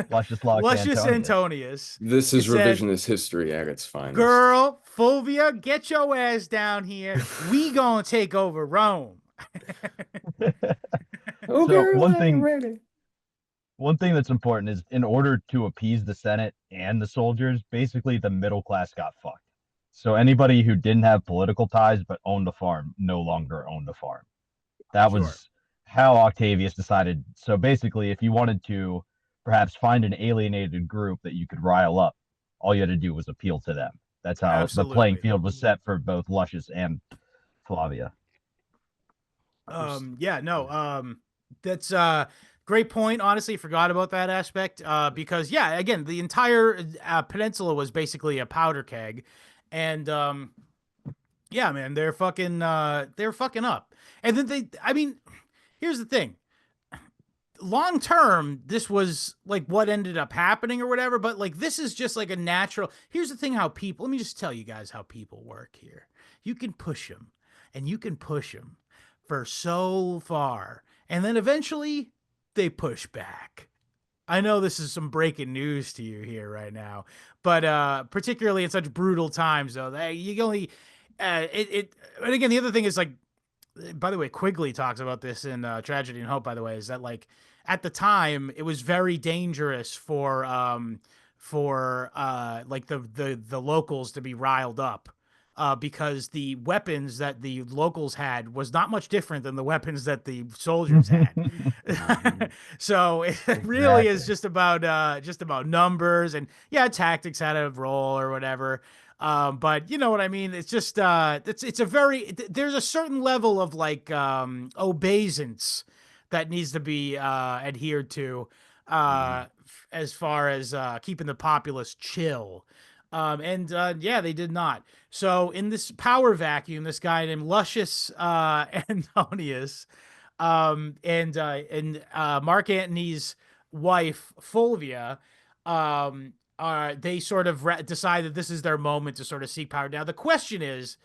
Luscious Antonius. This is revisionist history at its finest. Girl, Fulvia, get your ass down here. We gonna take over Rome. So one thing that's important is, in order to appease the Senate and the soldiers, basically the middle class got fucked. So anybody who didn't have political ties but owned a farm no longer owned a farm. That was how Octavius decided. So basically, if you wanted to perhaps find an alienated group that you could rile up, all you had to do was appeal to them. That's how the playing field was set for both Lucius and Flavia. That's great point. Honestly, forgot about that aspect because again, the entire peninsula was basically a powder keg, and man, they're fucking up. And then here's the thing. Long term, this was like what ended up happening or whatever, but like this is just like a natural. Here's the thing, let me just tell you guys how people work here. You can push them and you can push them for so far, and then eventually they push back. I know this is some breaking news to you here right now, but particularly in such brutal times, though, you can only and again, the other thing is, like, by the way, Quigley talks about this in Tragedy and Hope, by the way, is that, like, at the time it was very dangerous for like the locals to be riled up. Because the weapons that the locals had was not much different than the weapons that the soldiers had. So it really is just about numbers, and tactics had a role or whatever. But you know what I mean? It's just there's a certain level of like obeisance that needs to be adhered to as far as keeping the populace chill. They did not. So in this power vacuum, this guy named Lucius Antonius and Marc Anthony's wife Fulvia, they sort of decided this is their moment to sort of seek power. Now the question is,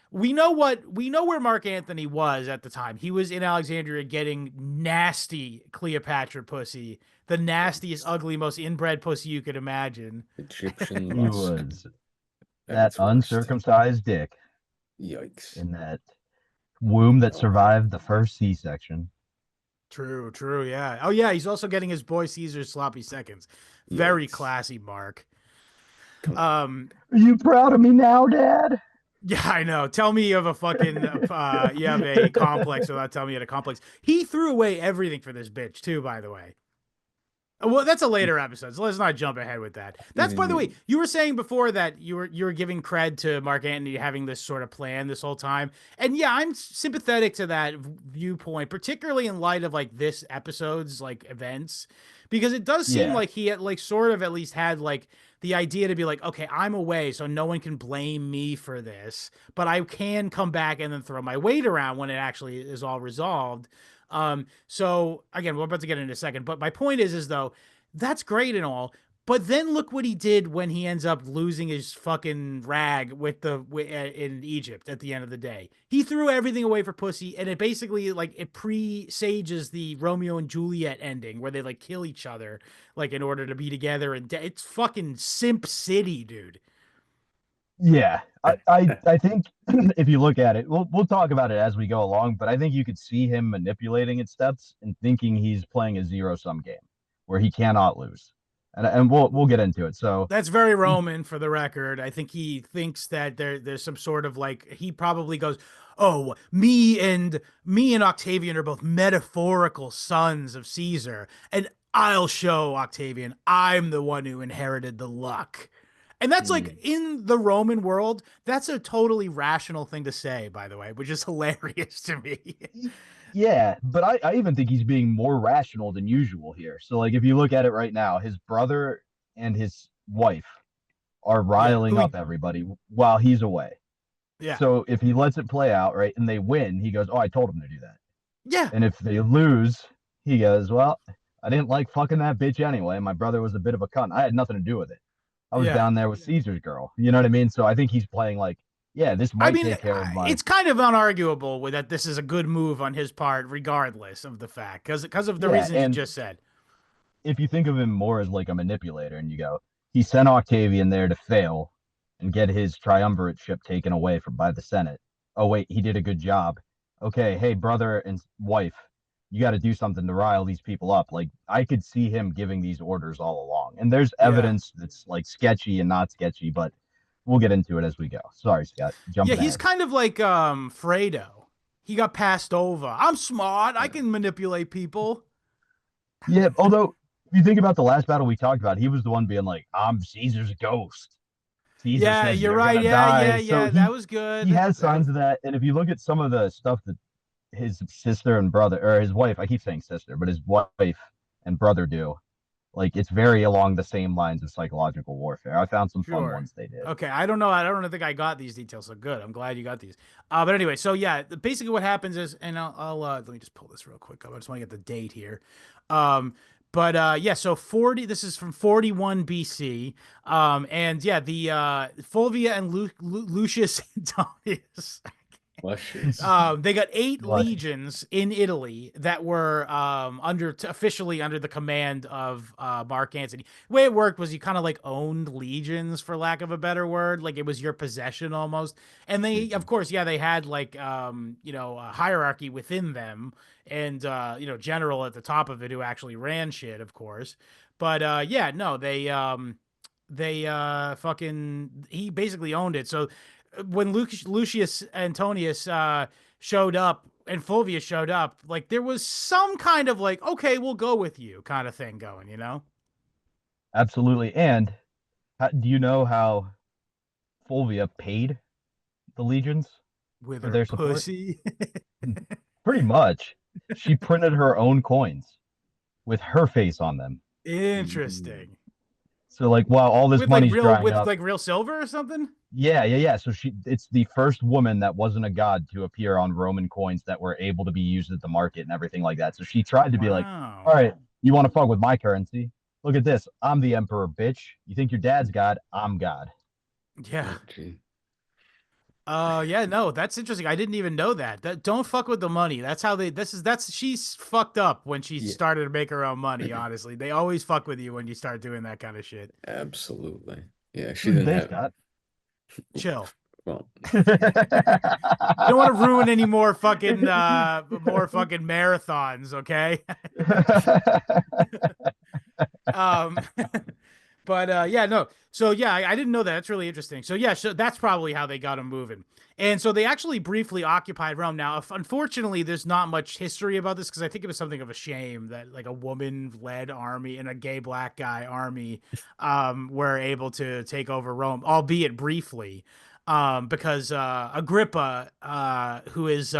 we know where Marc Anthony was at the time. He was in Alexandria getting nasty Cleopatra pussy, the nastiest, ugly, most inbred pussy you could imagine. Egyptian He was that uncircumcised dick. Yikes. In that womb that survived the first C-section. True, yeah. Oh, yeah, he's also getting his boy Caesar's sloppy seconds. Very classy, Mark. Are you proud of me now, Dad? Yeah, I know. Tell me you have a fucking you have a complex without telling me you had a complex. He threw away everything for this bitch too, by the way. Well, that's a later episode, so let's not jump ahead with that. That's, by the way, you were saying before that you were giving cred to Marc Anthony having this sort of plan this whole time. And yeah, I'm sympathetic to that viewpoint, particularly in light of like this episode's like events, because it does seem like he had like sort of at least had like the idea to be like, okay, I'm away, so no one can blame me for this, but I can come back and then throw my weight around when it actually is all resolved. So again, we're about to get into a second, but my point is though, that's great and all, but then look what he did when he ends up losing his fucking rag in Egypt at the end of the day. He threw everything away for pussy, and it basically like it presages the Romeo and Juliet ending where they like kill each other like in order to be together, and it's fucking simp city, dude. Yeah, I think if you look at it, we'll talk about it as we go along, but I think you could see him manipulating its steps and thinking he's playing a zero-sum game where he cannot lose. And we'll get into it. So that's very Roman, for the record. I think he thinks that there's some sort of like, he probably goes, oh, me and Octavian are both metaphorical sons of Caesar, and I'll show Octavian I'm the one who inherited the luck. And that's like, in the Roman world, that's a totally rational thing to say, by the way, which is hilarious to me. Yeah, but I even think he's being more rational than usual here. So, like, if you look at it right now, his brother and his wife are riling up everybody while he's away. Yeah. So if he lets it play out, right, and they win, he goes, oh, I told him to do that. Yeah. And if they lose, He goes, well, I didn't like fucking that bitch anyway. My brother was a bit of a cunt. I had nothing to do with it. I was down there with Caesar's girl. You know what I mean? So I think he's playing like, yeah, this I might mean, take care of my. it's kind of unarguable with that this is a good move on his part, regardless of the fact, because of the Yeah, reasons you and just said. if you think of him more as like a manipulator, and you go, he sent Octavian there to fail and get his triumvirate ship taken away from by the Senate. Oh wait, he did a good job. Okay, hey brother and wife, you got to do something to rile these people up. Like I could see him giving these orders all along, and there's evidence that's like sketchy and not sketchy, but we'll get into it as we go. Sorry, Scott, Yeah, jumping he's ahead. kind of like Fredo. He got passed over. I'm smart. I can manipulate people. Yeah, although if you think about the last battle we talked about, he was the one being like, "I'm Caesar's ghost." Caesar Yeah, says you're you're right. gonna Yeah, die. yeah, So yeah. That was he good. has signs of that. And if you look at some of the stuff that his sister and brother, or his wife, I keep saying sister, but his wife and brother do, like it's very along the same lines of psychological warfare. I found some fun Sure. ones they did. Okay, I don't know. I don't think I got these details. So good. I'm glad you got these. But anyway, so yeah, basically what happens is, and I'll let me just pull this real quick up. I just want to get the date here. Um, but yeah, so 40. This is from 41 BC. And yeah, the Fulvia and Lucius Antonius. They got 8 What? legions in Italy that were officially under the command of Marc Anthony. The way it worked was you kind of like owned legions, for lack of a better word, like it was your possession almost. And they, of course, yeah, they had like a hierarchy within them, and general at the top of it who actually ran shit, of course. But yeah, no, they fucking he basically owned it. So when Lucius Antonius showed up and Fulvia showed up, like there was some kind of like, okay, we'll go with you kind of thing going, you know? Absolutely. And do you know how Fulvia paid the legions With for her their support? pussy. Pretty much. She printed her own coins with her face on them. Interesting. So like while all this money's drying With up, like real silver or something? yeah. So it's the first woman that wasn't a god to appear on Roman coins that were able to be used at the market and everything like that. So she tried to be like, Wow. all right, you want to fuck with my currency? Look at this. I'm the emperor, bitch. You think your dad's God? I'm God. Yeah. Oh, Yeah, no, that's interesting. I didn't even know that. That don't fuck with the money. That's how that's she's fucked up when she Yeah. started to make her own money, honestly. They always fuck with you when you start doing that kind of shit. absolutely. Yeah, she Who's didn't this, have. God? Chill. Well, You don't want to ruin any more fucking marathons, okay? um but yeah, no. So yeah, I didn't know that. That's really interesting. So yeah, so that's probably how they got him moving. And so they actually briefly occupied Rome. Now, unfortunately, there's not much history about this because I think it was something of a shame that like a woman-led army and a gay black guy army were able to take over Rome, albeit briefly. Because Agrippa, who is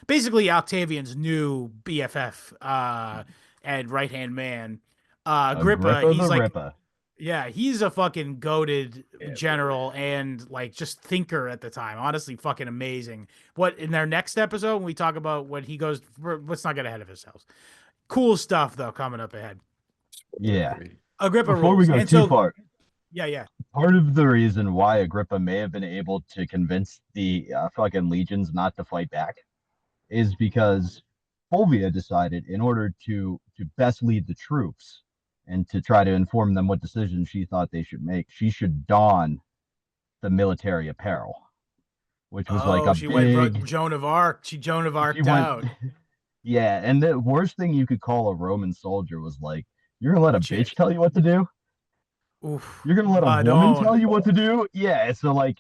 basically Octavian's new BFF and right-hand man, Agrippa, Agrippa the he's like, Ripper. yeah, he's a fucking goated yeah, general and like just thinker at the time. Honestly, fucking amazing. What in their next episode when we talk about when he goes, let's not get ahead of ourselves. Cool stuff though coming up ahead. Yeah. Agrippa Before we rules, go and too so far, yeah. part of the reason why Agrippa may have been able to convince the fucking legions not to fight back is because Fulvia decided in order to best lead the troops and to try to inform them what decisions she thought they should make, she should don the military apparel, which was like Oh, a she went big. Joan of Arc. She Joan of She Arc'd went, out. yeah. And the worst thing you could call a Roman soldier was like, "You're gonna let A a bitch chick. tell you what to do? Oof. You're gonna let a woman tell Madon. you what to do?" Yeah. So like,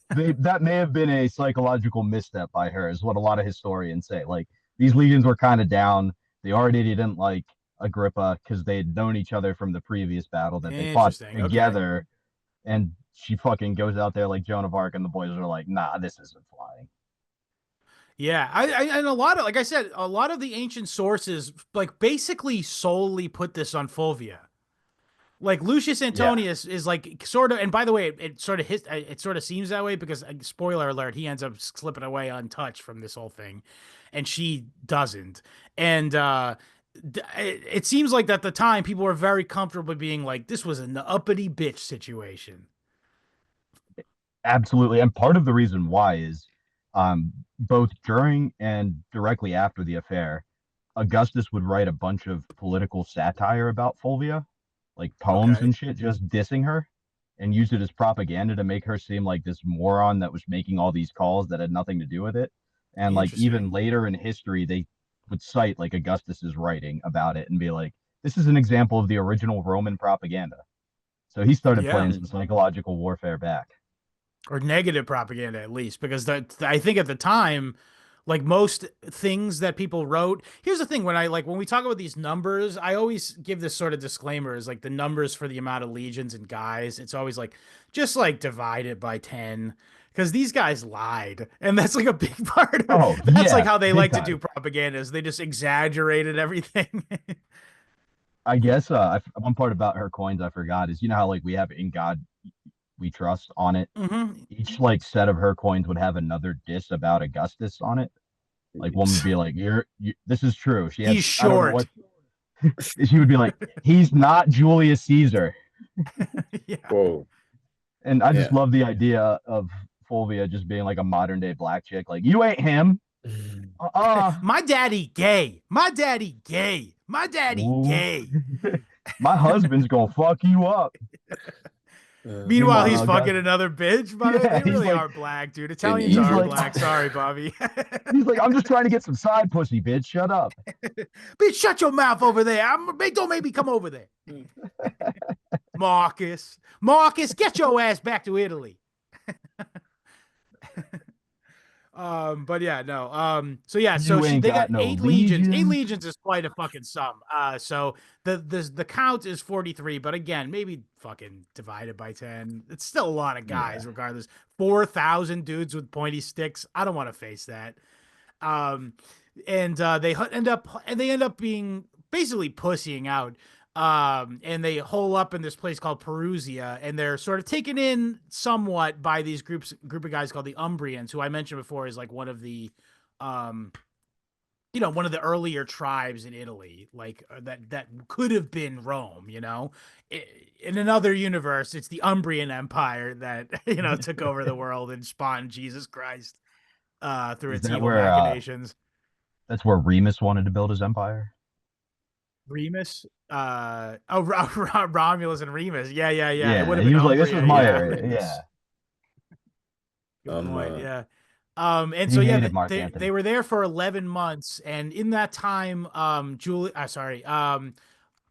that may have been a psychological misstep by her, is what a lot of historians say. Like these legions were kind of down. They already didn't like Agrippa because they had known each other from the previous battle that they fought Interesting. Okay. together, and she fucking goes out there like Joan of Arc, and the boys are like, "Nah, this isn't flying." Yeah, I and a lot of like I said, a lot of the ancient sources like basically solely put this on Fulvia. Like Lucius Yeah. Antonius is like sort of, and by the way, it sort of seems that way because spoiler alert, he ends up slipping away untouched from this whole thing, and she doesn't. And it seems like at the time people were very comfortable being like, this was an uppity bitch situation. Absolutely. And part of the reason why is both during and directly after the affair, Augustus would write a bunch of political satire about Fulvia, like poems Okay. and shit, just dissing her and use it as propaganda to make her seem like this moron that was making all these calls that had nothing to do with it. And like even Interesting. later in history, they would cite like Augustus's writing about it and be like, this is an example of the original Roman propaganda. So he started Yeah. playing some psychological warfare back. Or negative propaganda at least, because I think at the time, like most things that people wrote, here's the thing: when we talk about these numbers, I always give this sort of disclaimers, like the numbers for the amount of legions and guys. It's always like just like divide it by 10, because these guys lied, and that's like a big part of Oh that's like yeah, how they big like to do time. propaganda is they just exaggerated everything. I guess one part about her coins I forgot is, you know how like we have "In God We Trust" on it. Hmm. Each like set of her coins would have another diss about Augustus on it. Like one would be like, this is true. She had, He's I don't know short. what, she would be like, he's not Julius Caesar. Yeah. Whoa. And I just Yeah. love the idea of Fulvia just being like a modern day black chick. Like, you ain't him. Uh-uh. My daddy gay. My daddy gay. My daddy Ooh. gay. My husband's gonna fuck you up. Meanwhile, he's Meanwhile, guys, fucking another bitch. By the way, yeah, they really are black, dude. In Italians he's are like, Egypt. black. Sorry, Bobby. he's like, I'm just trying to get some side pussy, bitch. Shut up. Bitch, shut your mouth over there. Don't make me come over there. Marcus. Marcus, get your ass back to Italy. But yeah, no. So yeah, so You ain't they got got no eight legions. Eight legions. legions is quite a fucking sum. So the count is 43, but again, maybe fucking divided by 10. It's still a lot of Yeah. guys, regardless. 4,000 dudes with pointy sticks. I don't want to face that. Um, and they end up being basically pussying out. And they hole up in this place called Perusia, and they're sort of taken in somewhat by these group of guys called the Umbrians, who I mentioned before is like one of the, um, one of the earlier tribes in Italy, like that could have been Rome. In another universe, it's the Umbrian Empire that took over the world and spawned Jesus Christ through Is its that evil where machinations. that's where Remus wanted to build his empire? Remus, Romulus and Remus. Yeah. It would Yeah, have he been was like, this Umbria. is my Yeah, area. Yeah. Remus. good point. Uh, Yeah. And He so yeah, hated Marc they Anthony. were there for 11 months, and in that time,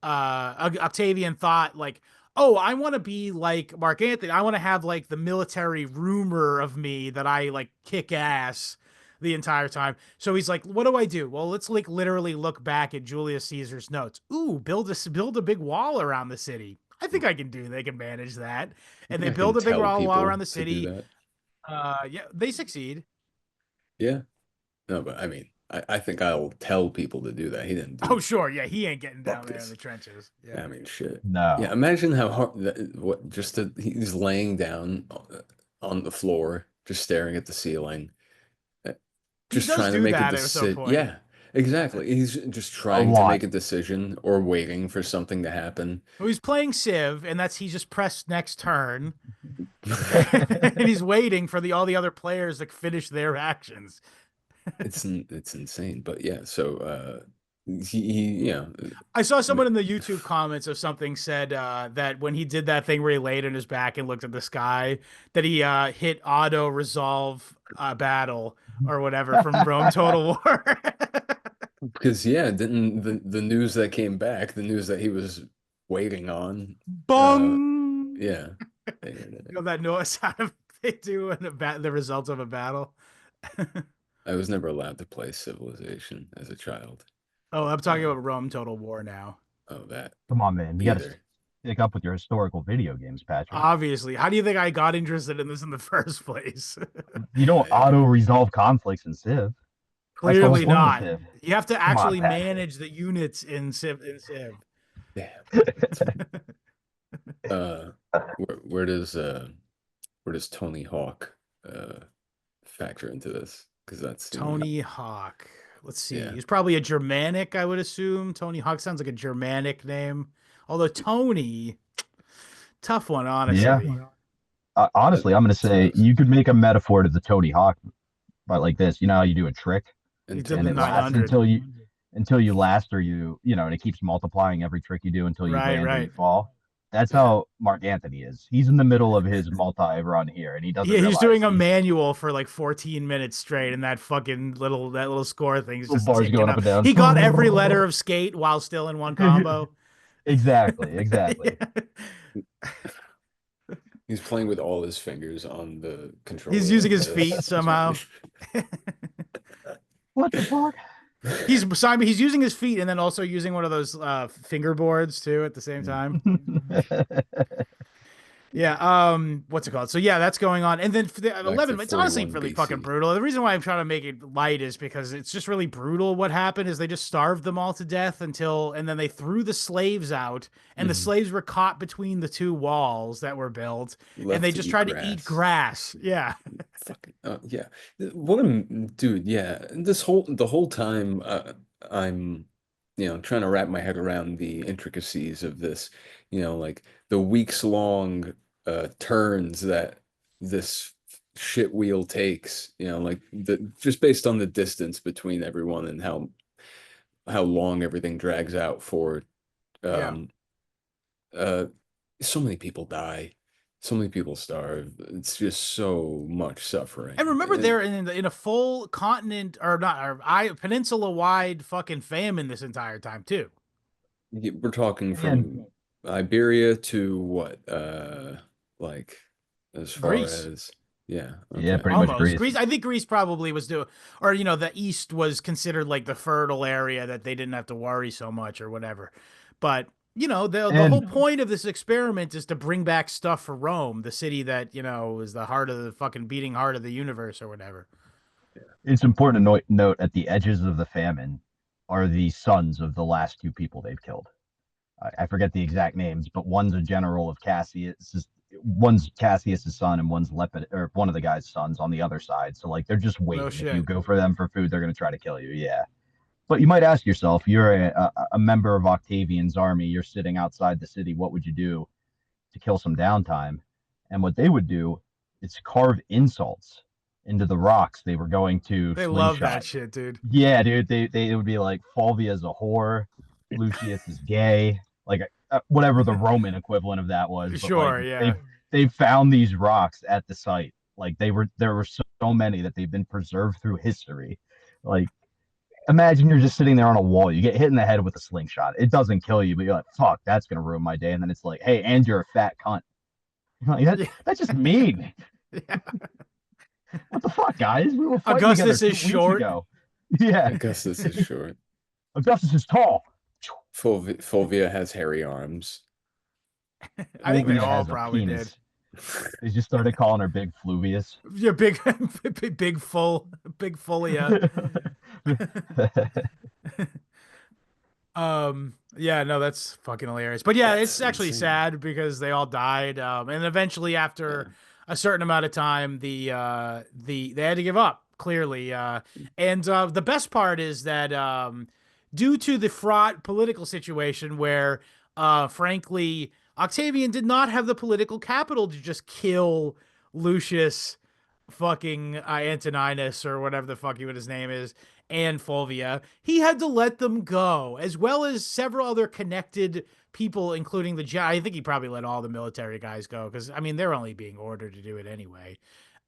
Octavian thought like, oh, I want to be like Mark Anthony. I want to have like the military rumor of me that I like kick ass the entire time. So he's like, what do I do? Well, let's like literally look back at Julius Caesar's notes. Ooh, build a big wall around the city. I think I can do. They can manage that, I and think they I can build a big tell wall around people the to do city. that. Yeah, they succeed. Yeah. No, but I mean, I think I'll tell people to do that. He didn't Oh, do sure. Yeah, he ain't getting down fuck there in this. the trenches. I Yeah. mean, shit. Yeah, No. imagine how hard what just he's laying down on the floor, just staring at the ceiling, uh, He just does trying to do make a that at some decision. point. Yeah, exactly. He's just A trying to lot. make a decision or waiting for something to happen. Well, he's playing Civ, and he just pressed next turn, and he's waiting for all the other players to finish their actions. It's insane, but yeah. So yeah. I saw someone in the YouTube comments of something said that when he did that thing where he laid on his back and looked at the sky, that he hit auto resolve battle or whatever from Rome Total War. Because yeah, didn't the news that came back, the news that he was waiting on, Bong. yeah. That noise out of they do in the results of a battle. I was never allowed to play Civilization as a child. Oh, I'm talking Uh, about Rome Total War now. oh, that Come on, man. You got to either. stick up with your historical video games, Patrick. Obviously, how do you think I got interested in this in the first place? You don't auto resolve conflicts in Civ. That's the whole Clearly point of not. Civ. You have to Come on, actually Patrick. manage the units in Civ. Damn. Where does Tony Hawk factor into this? Because that's Tony Hawk. let's see. Yeah. He's probably a Germanic, I would assume. Tony Hawk sounds like a Germanic name. Although Tony, tough one, honestly. Yeah. Honestly, I'm going to say you could make a metaphor to the Tony Hawk, but like this. You know how you do a trick He did and the it lasts 900. until you last, or and it keeps multiplying every trick you do until you land or you Right. fall. That's how Marc Anthony is. He's in the middle of his multi-run here, and he doesn't Yeah, he's realize doing a manual for like 14 minutes straight, and that little score thing is just bars ticking going up up. and down. He got every letter of skate while still in one combo. Exactly. He's playing with all his fingers on the controller. He's using his feet somehow. What the fuck? He's using his feet and then also using one of those fingerboards too at the same time. Yeah, what's it called? So yeah, that's going on. And then for the 11, it's honestly really BC. fucking brutal. The reason why I'm trying to make it light is because it's just really brutal. What happened is they just starved them all to death and then they threw the slaves out, and the slaves were caught between the two walls that were built, and they just tried to eat grass. Yeah. Fucking yeah. Dude, yeah. The whole time I'm trying to wrap my head around the intricacies of this, like the weeks long turns that this shit wheel takes, like just based on the distance between everyone and how long everything drags out for. So many people die, so many people starve. It's just so much suffering. And remember, they're in a full continent or peninsula wide fucking famine this entire time too. We're talking from Iberia to what? Like as far Greece. as yeah, pretty Almost. much Greece. I think Greece probably was or the East was considered like the fertile area that they didn't have to worry so much or whatever. But the whole point of this experiment is to bring back stuff for Rome, the city that is the heart of the fucking beating heart of the universe or whatever. It's important to note at the edges of the famine are the sons of the last two people they've killed. I forget the exact names, but one's a general of Cassius. One's Cassius's son, and one's or one of the guy's sons on the other side. So like they're just waiting. If you go for them for food, they're gonna try to kill you. Yeah. But you might ask yourself, you're a member of Octavian's army. You're sitting outside the city. What would you do to kill some downtime? And what they would do is carve insults into the rocks they were going to. They love that shit, dude. Yeah, dude. They would be like, Fulvia's a whore, Lucius is gay, like whatever the Roman equivalent of that was. Sure, yeah. They found these rocks at the site. Like there were so many that they've been preserved through history. Like imagine you're just sitting there on a wall, you get hit in the head with a slingshot. It doesn't kill you, but you're like, fuck, that's gonna ruin my day. And then it's like, hey, and you're a fat cunt. Like, that's just mean. Yeah. What the fuck, guys? We were fighting Augustus is short. Ago. Yeah. Augustus is short. Augustus is tall. Fulvia has hairy arms. I think they all probably did. They just started calling her Big Fluvius. Yeah, big Fulvia. Yeah, no, that's fucking hilarious. But yeah, it's actually sad because they all died. And eventually after a certain amount of time, they had to give up, clearly. And the best part is that due to the fraught political situation where frankly Octavian did not have the political capital to just kill Lucius fucking Antoninus or whatever the fuck his name is, and Fulvia. He had to let them go, as well as several other connected people, including I think he probably let all the military guys go, because I mean they're only being ordered to do it anyway.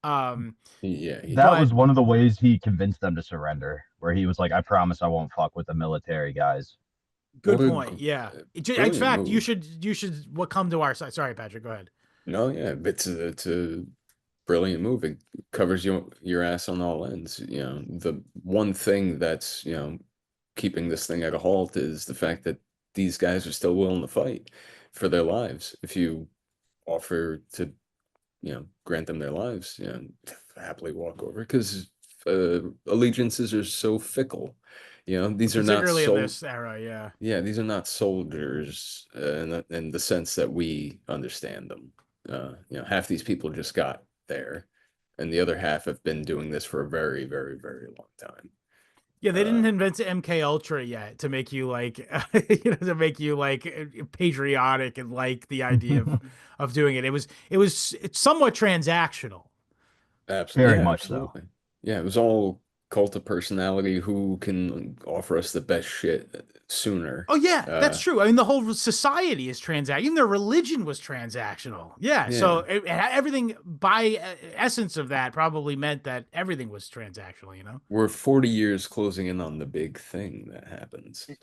That was one of the ways he convinced them to surrender, where he was like, I promise I won't fuck with the military guys. Good point. Yeah. In fact, you should come to our side. Sorry, Patrick, go ahead. No, yeah, it's a brilliant move. It covers your ass on all ends. The one thing that's keeping this thing at a halt is the fact that these guys are still willing to fight for their lives. If you offer to grant them their lives, happily walk over, because allegiances are so fickle. These are not particularly in this era. Yeah, these are not soldiers in the sense that we understand them. Half these people just got there, and the other half have been doing this for a very, very, very long time. Yeah, they didn't invent MK Ultra yet to make you like, to make you like patriotic and like the idea of doing it. It's somewhat transactional. Absolutely. Very Yeah, much so. absolutely. Yeah, it was all cult of personality who can offer us the best shit sooner. Oh yeah, that's true. I mean, the whole society is transact. Even their religion was transactional. Yeah, so Yeah. everything by essence of that probably meant that everything was transactional. We're 40 years closing in on the big thing that happens. It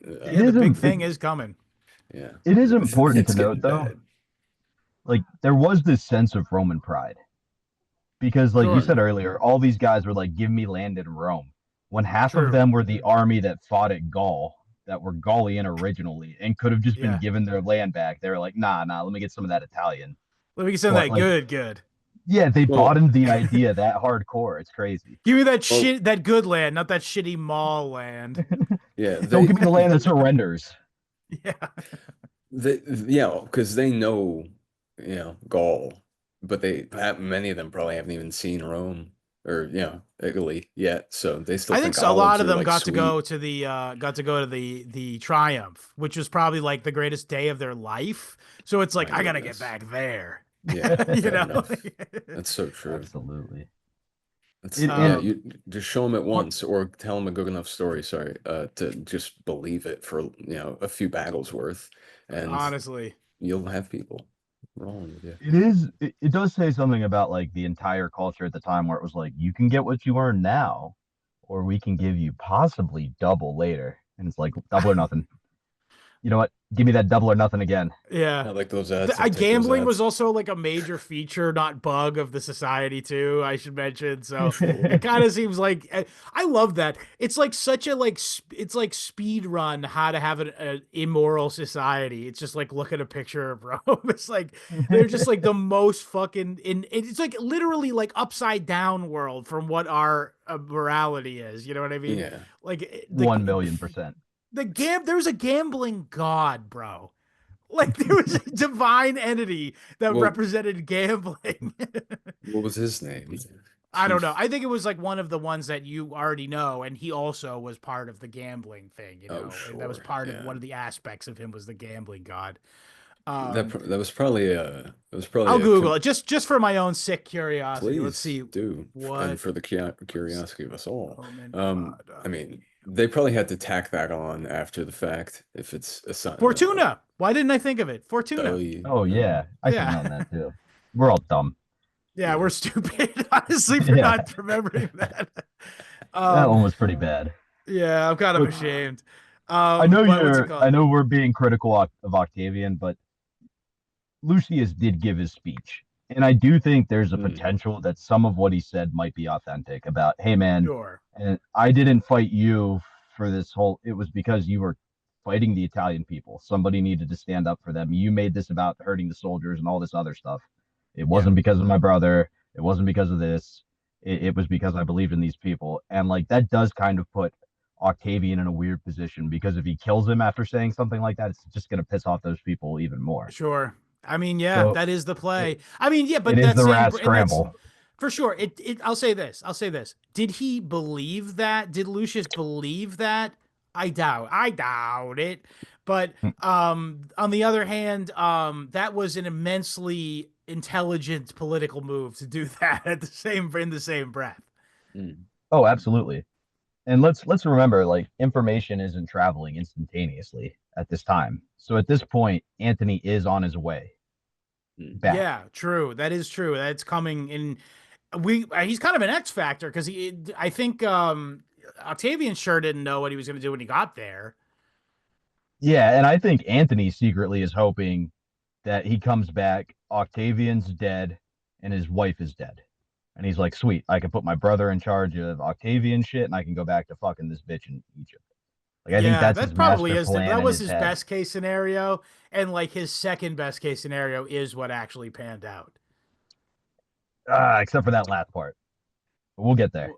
Yeah, the is big thing is coming. Yeah. It is important to It's note, getting though, bad. like there was this sense of Roman pride because, like you Sure, said earlier, all these guys were like, "Give me land in Rome," when half of true. them were the army that fought at Gaul, that were Gallian originally, and could have just been Yeah. given their land back. They were like, "Nah, nah, let me get some of that Italian." Let me get some of But that like, good. yeah, they Well, bought into the idea that hardcore. It's crazy. Give me that well, shit, that good land, not that shitty mall land. yeah, Don't give me the land that surrenders. Yeah. yeah, because they know, Gaul, but many of them probably haven't even seen Rome or, Italy yet. So they still I think think so. A lot olives of are them like got to sweet. go to the Triumph, which was probably like the greatest day of their life. So it's like My I gotta get goodness. back there. Yeah, You fair know? enough. That's so true. Absolutely. Yeah, And Um, you just show them it what once or tell them a good enough story, sorry, to just believe it for, a few battles worth, and honestly. you'll have people rolling with you. it is, it does say something about like the entire culture at the time where it was like, you can get what you earn now, or we can give you possibly double later. And it's like double or nothing. You know what? Give me that double or nothing again. Yeah. I like those ads. I'll take those Gambling was ads. also like a major feature, not bug, of the society too, I should mention. So it Sure. kind of seems like I love that. It's like such a it's like speed run how to have an immoral society. It's just like look at a picture of Rome. It's like they're just like the most fucking it's like literally like upside down world from what our morality is. You know what I mean? Yeah. Like 1,000,000%. there's a gambling god, bro. Like there was a divine entity that Well, represented gambling. what was his name? I don't know. Chief. I think it was like one of the ones that you already know, and he also was part of the gambling thing. Oh, That was sure. part of Yeah. one of the aspects of him was the gambling god. That Um, pr- that was probably a that was I'll probably a Google it just for my own sick curiosity. Let's please see do, and what for the curiosity of us all. Roman god. I mean, they probably had to tack that on after the fact if it's a son. Fortuna. Why didn't I think of it? Fortuna. Oh, yeah. I should have Yeah. known that too. We're all dumb. Yeah, Yeah. we're stupid, honestly, for Yeah. not remembering that. That one was pretty bad. Yeah, I'm kind of But ashamed. But what's it I called? know we're being critical of Octavian, but Lucius did give his speech. And I do think there's a Mm. potential that some of what he said might be authentic about, hey man, Sure. and I didn't fight you for this whole, it was because you were fighting the Italian people. Somebody needed to stand up for them. You made this about hurting the soldiers and all this other stuff. It wasn't because of my brother. It wasn't because of this. It was because I believed in these people. And like that does kind of put Octavian in a weird position because if he kills him after saying something like that, it's just going to piss off those people even more. Sure. I mean, yeah, So that is the play. it, I mean, yeah, it but is that the same, rat and that's scramble. for sure. I'll say this. Did he believe that? Did Lucius believe that? I doubt it. But on the other hand, that was an immensely intelligent political move to do that in the same breath. Mm. Oh, absolutely. And let's remember, like information isn't traveling instantaneously at this time. So at this point, Antony is on his way Mm. back. Yeah, true. That is true. That's coming in. He's kind of an X factor because I think Octavian sure didn't know what he was going to do when he got there. Yeah, and I think Antony secretly is hoping that he comes back, Octavian's dead, and his wife is dead. And he's like, sweet, I can put my brother in charge of Octavian shit and I can go back to fucking this bitch in Egypt. Like I think Yeah, that's that his probably master is plan that in was his his head. best case scenario, and like his second best case scenario is what actually panned out. Except for that last part. But we'll get there.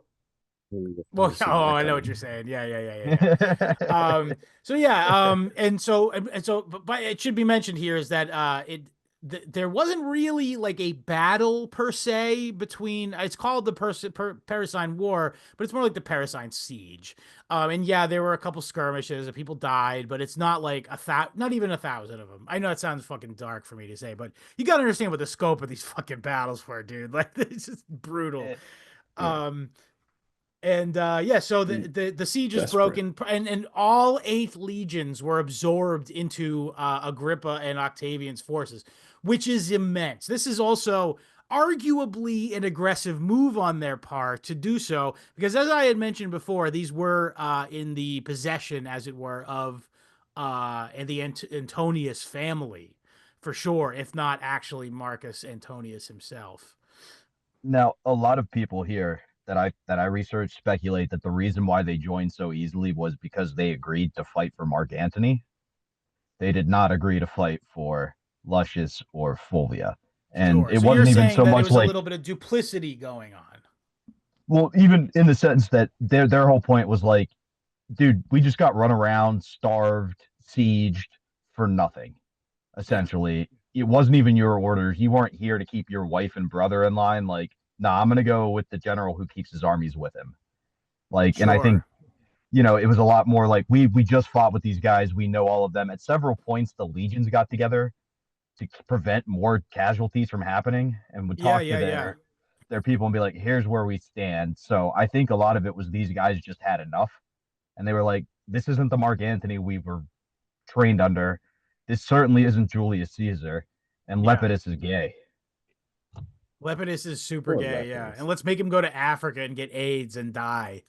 Well, We'll see oh, that I know what coming. you're saying. Yeah. So yeah, and so but it should be mentioned here is that there wasn't really like a battle per se between. It's called the Perusine War, but it's more like the Perusine Siege. And yeah, there were a couple skirmishes and people died, but it's not like not even 1,000 of them. I know it sounds fucking dark for me to say, but you got to understand what the scope of these fucking battles were, dude. Like it's just brutal. Yeah. And yeah, so the siege is broken, and all 8 legions were absorbed into Agrippa and Octavian's forces, which is immense. This is also arguably an aggressive move on their part to do so, because as I had mentioned before, these were in the possession, as it were, of the Antonius family, for sure, if not actually Marcus Antonius himself. Now, a lot of people here that I researched speculate that the reason why they joined so easily was because they agreed to fight for Marc Anthony. They did not agree to fight for Lucius or Fulvia. And sure. it So wasn't even so much like a little bit of duplicity going on. Well, even in the sense that their whole point was like, dude, we just got run around, starved, sieged for nothing. Essentially, it wasn't even your orders. You weren't here to keep your wife and brother in line. Like, nah, I'm gonna go with the general who keeps his armies with him. Like, sure. And I think, it was a lot more like we just fought with these guys. We know all of them. At several points, the legions got together to prevent more casualties from happening and would talk to their people and be like, here's where we stand. So I think a lot of it was these guys just had enough. And they were like, this isn't the Marc Anthony we were trained under. This certainly isn't Julius Caesar. And Lepidus is gay. Lepidus is super gay, yeah. And let's make him go to Africa and get AIDS and die.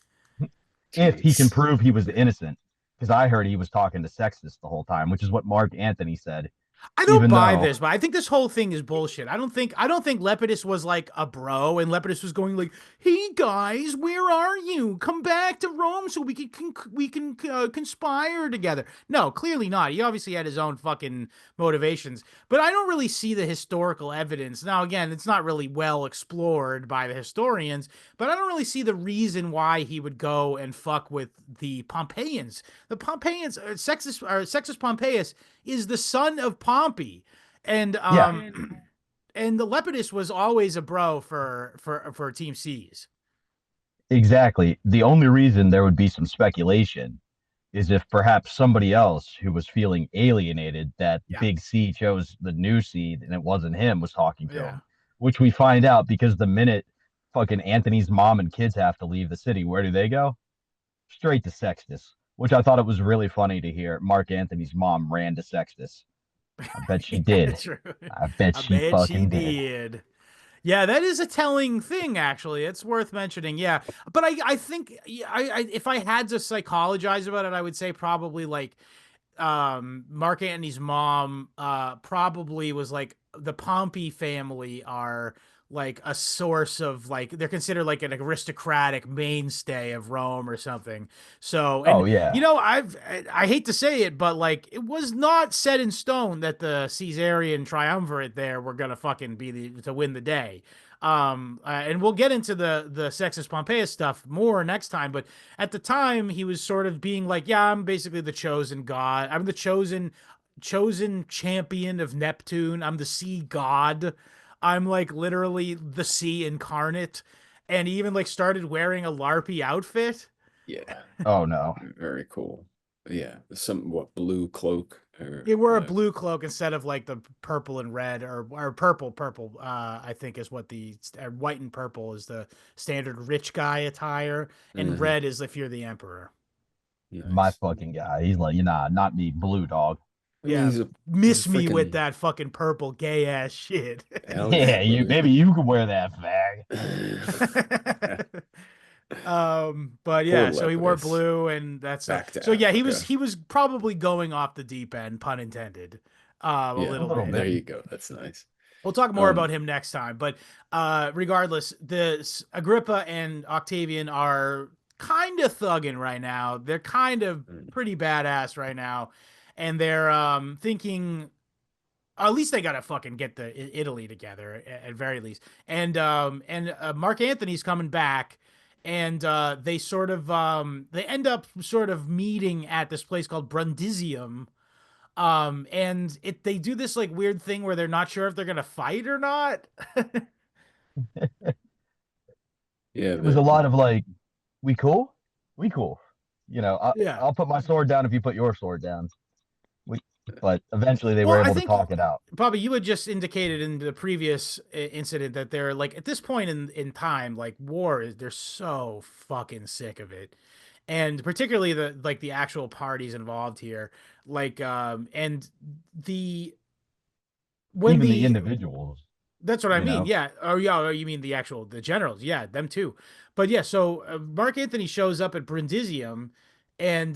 If he can prove he was innocent. Because I heard he was talking to Sextus the whole time, which is what Marc Anthony said. I don't buy this, but I think this whole thing is bullshit. I don't think Lepidus was like a bro, and Lepidus was going like, "Hey guys, where are you? Come back to Rome so we can conspire together." No, clearly not. He obviously had his own fucking motivations, but I don't really see the historical evidence. Now, again, it's not really well explored by the historians, but I don't really see the reason why he would go and fuck with the Pompeians. The Pompeians, Sextus Pompeius is the son of Pompey, and and the Lepidus was always a bro for Team C's. Exactly. The only reason there would be some speculation is if perhaps somebody else who was feeling alienated that Big C chose the new seed and it wasn't him was talking to him, which we find out because the minute fucking Anthony's mom and kids have to leave the city, where do they go? Straight to Sextus. Which I thought it was really funny to hear. Marc Anthony's mom ran to Sextus. I bet she did. I bet she fucking did. Yeah, that is a telling thing, actually. It's worth mentioning. Yeah, but I think if I had to psychologize about it, I would say probably like Marc Anthony's mom probably was like, the Pompey family are like a source of like, they're considered like an aristocratic mainstay of Rome or something. So, I hate to say it, but like, it was not set in stone that the Caesarian triumvirate there were gonna fucking be to win the day. And we'll get into the Sextus Pompeius stuff more next time, but at the time he was sort of being like, yeah, I'm basically the chosen god. I'm the chosen champion of Neptune. I'm the sea god. I'm like literally the sea incarnate, and he even like started wearing a LARPy outfit. Yeah. Oh no. Very cool. Yeah. Blue cloak. He wore a blue cloak instead of like the purple and red or purple. I think is what the white and purple is the standard rich guy attire, and red is if you're the emperor. Nice. My fucking guy. He's like, not me, blue dog. Yeah, miss me with that fucking purple gay ass shit. Yeah, maybe you could wear that fag. But yeah, so he wore blue, and that's so yeah, he was probably going off the deep end, pun intended. A little bit. There you go. That's nice. We'll talk more about him next time, but regardless, the Agrippa and Octavian are kind of thugging right now. They're kind of pretty badass right now. And they're thinking, at least they gotta fucking get the Italy together at very least. And Marc Anthony's coming back, and they sort of they end up sort of meeting at this place called Brundisium, And they do this like weird thing where they're not sure if they're gonna fight or not. Yeah, It was a lot of like, we cool? We cool. You know, Yeah. I'll put my sword down if you put your sword down. We, but eventually they Well, were I able to think, talk it out. Bobby, you had just indicated in the previous incident that they're like at this point in time, like war is they're so fucking sick of it, and particularly the actual parties involved here, like and the when Even the the individuals, that's what I you mean. know. Yeah. Oh, yeah. Oh, you mean the generals? Yeah, them too. But yeah, so Mark Anthony shows up at Brundisium, and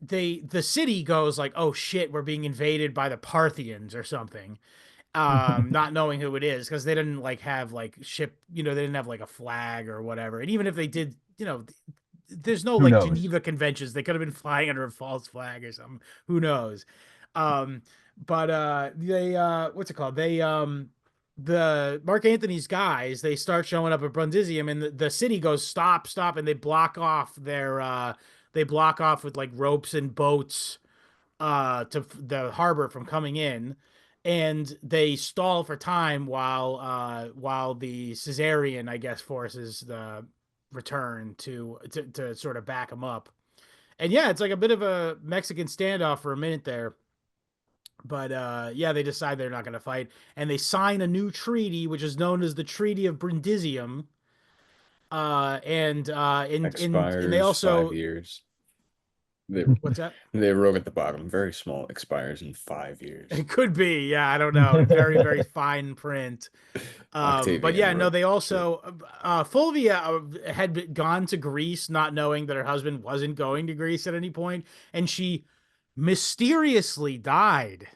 the city goes like, "Oh shit, we're being invaded by the Parthians or something." Not knowing who it is because they didn't like have like ship, they didn't have like a flag or whatever. And even if they did, there's no Who like knows? Geneva conventions. They could have been flying under a false flag or something. Who knows? Um, but they what's it called? The Mark Anthony's guys, they start showing up at Brundisium and the city goes stop, stop, and they block off with like ropes and boats to the harbor from coming in, and they stall for time while the Caesarian, I guess, forces the return to sort of back them up. And yeah, it's like a bit of a Mexican standoff for a minute there. But yeah, they decide they're not going to fight, and they sign a new treaty, which is known as the Treaty of Brundisium. And they expires 5 also years. They what's that? they wrote at the bottom, very small, expires in 5 years. It could be, yeah, I don't know. Very, very fine print. But Octavian yeah, no, wrote they shit. also Fulvia had gone to Greece, not knowing that her husband wasn't going to Greece at any point, and she mysteriously died.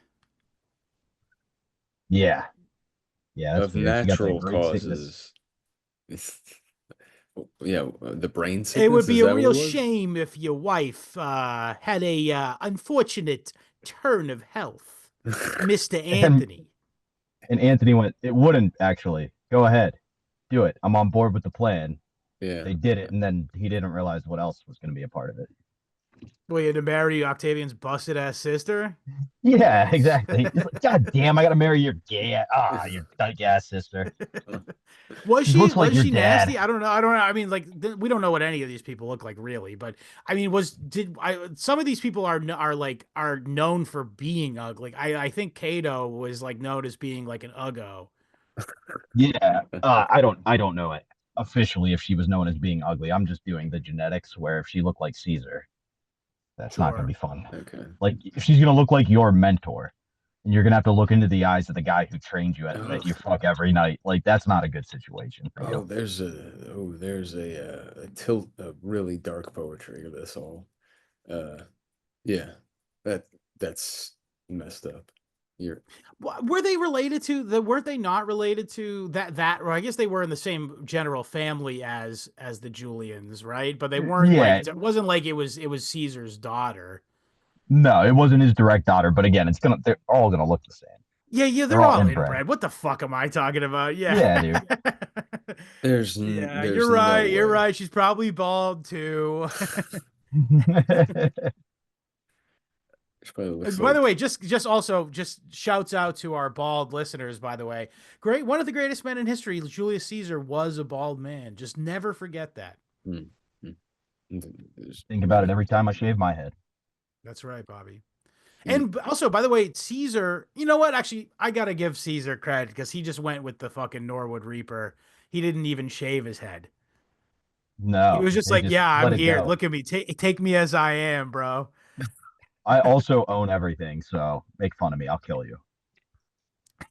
Yeah, yeah, that's Of weird. She got that natural great sickness. causes. Yeah, the brain It would sickness, be is a that what real it was? shame if your wife had a unfortunate turn of health, Mr. And Anthony. Anthony went, it wouldn't actually. Go ahead, do it. I'm on board with the plan. Yeah. They did it, and then he didn't realize what else was going to be a part of it. Well, you had to marry Octavian's busted ass sister. Yeah, exactly. He's like, God damn, I got to marry your gay, your dyke ass sister. Was She she looks like was your she nasty? dad. I don't know. I don't know. I mean, like we don't know what any of these people look like really, but I mean, some of these people are known for being ugly. I think Cato was like known as being like an uggo. Yeah, I don't know it officially if she was known as being ugly. I'm just doing the genetics where if she looked like Caesar, that's not going to Sure. be fun. Okay. Like if she's going to look like your mentor, and you're going to have to look into the eyes of the guy who trained you that you Ugh. fuck every night. Like that's not a good situation for Oh, you. there's a really dark poetry to this all. Uh, yeah, that that's messed up. You're Were they related to the? Weren't they not related to that? Or I guess they were in the same general family as the Julians, right? But they weren't Yeah, like it wasn't like it was Caesar's daughter. no, it wasn't his direct daughter, but again, they're all gonna look the same. Yeah, yeah, They're they're all all inbred. inbred. What the fuck am I talking about? Yeah. Yeah, dude. Yeah, you're there's right. no You're way. right. She's probably bald too. She probably looks By the like way, just shouts out to our bald listeners, by the way. Great, one of the greatest men in history, Julius Caesar, was a bald man. Just never forget that. hmm, hmm. There's Think about it many. every time I shave my head. That's right, Bobby. Mm, And also, by the way, Caesar, you know what? Actually, I gotta give Caesar credit because he just went with the fucking Norwood Reaper. He didn't even shave his head. He No, was just they like, just "Yeah, I'm let it here. go. Look at me. Take me as I am, bro." I also own everything, so make fun of me. I'll kill you.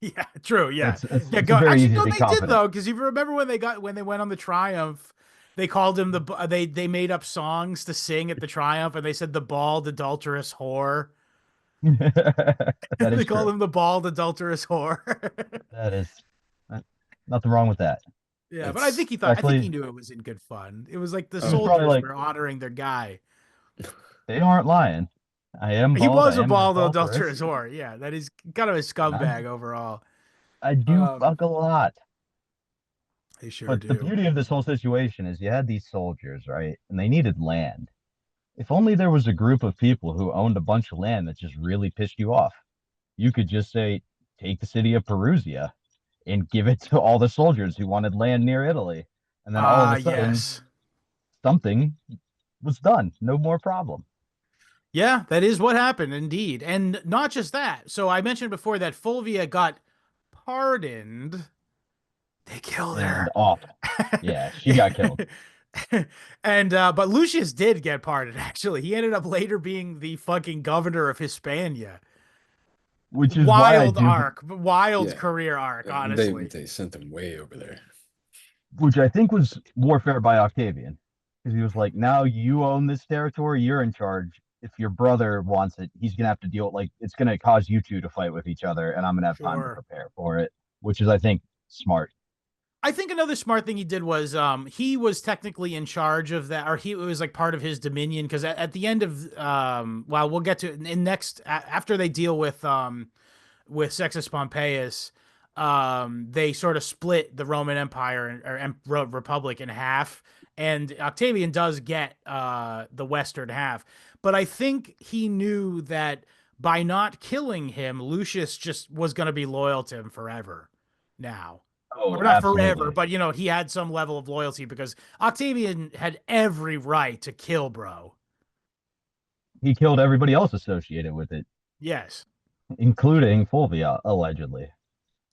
Yeah, true. Yeah, yeah. It's Go. very Actually, easy to no, be they did confident. though, because if you remember when they went on the Triumph, they called him they made up songs to sing at the Triumph, and they said the bald adulterous whore. That They is called true. him the bald adulterous whore. That is uh, nothing wrong with that. Yeah, but It's I think he Especially, knew it was in good fun. It was like the it was probably soldiers like were honoring their guy. they aren't lying. I am He bald. I was a am an bald adulteress, adulterous whore. Yeah, that is kind of a and scumbag overall. I do Um, fuck a lot. they sure But the do. beauty of this whole situation is you had these soldiers, right? And they needed land. If only there was a group of people who owned a bunch of land that just really pissed you off. You could just say, take the city of Perusia and give it to all the soldiers who wanted land near Italy. And then all of a sudden, Yes. something was done. No more problem. Yeah, that is what happened indeed. And not just that. So I mentioned before that Fulvia got pardoned. They killed And her. off. Yeah, she got killed. And but Lucius did get pardoned, actually. He ended up later being the fucking governor of Hispania. Which is why I Wild do, arc, wild Yeah. career arc, They honestly. they sent them way over there. which I think was warfare by Octavian. Because he was like, now you own this territory, you're in charge. If your brother wants it, he's gonna have to deal like it's gonna cause you two to fight with each other, and I'm gonna have time to Sure. prepare for it, which is I think smart. I think another smart thing he did was he was technically in charge of that, or it was like part of his dominion, because at the end of well, we'll get to in next after they deal with Sextus Pompeius, they sort of split the Roman Empire or Republic in half, and Octavian does get the western half. But I think he knew that by not killing him, Lucius just was going to be loyal to him forever now. Oh, Or not forever, absolutely. but he had some level of loyalty because Octavian had every right to kill bro. He killed everybody else associated with it, Yes. including Fulvia, allegedly.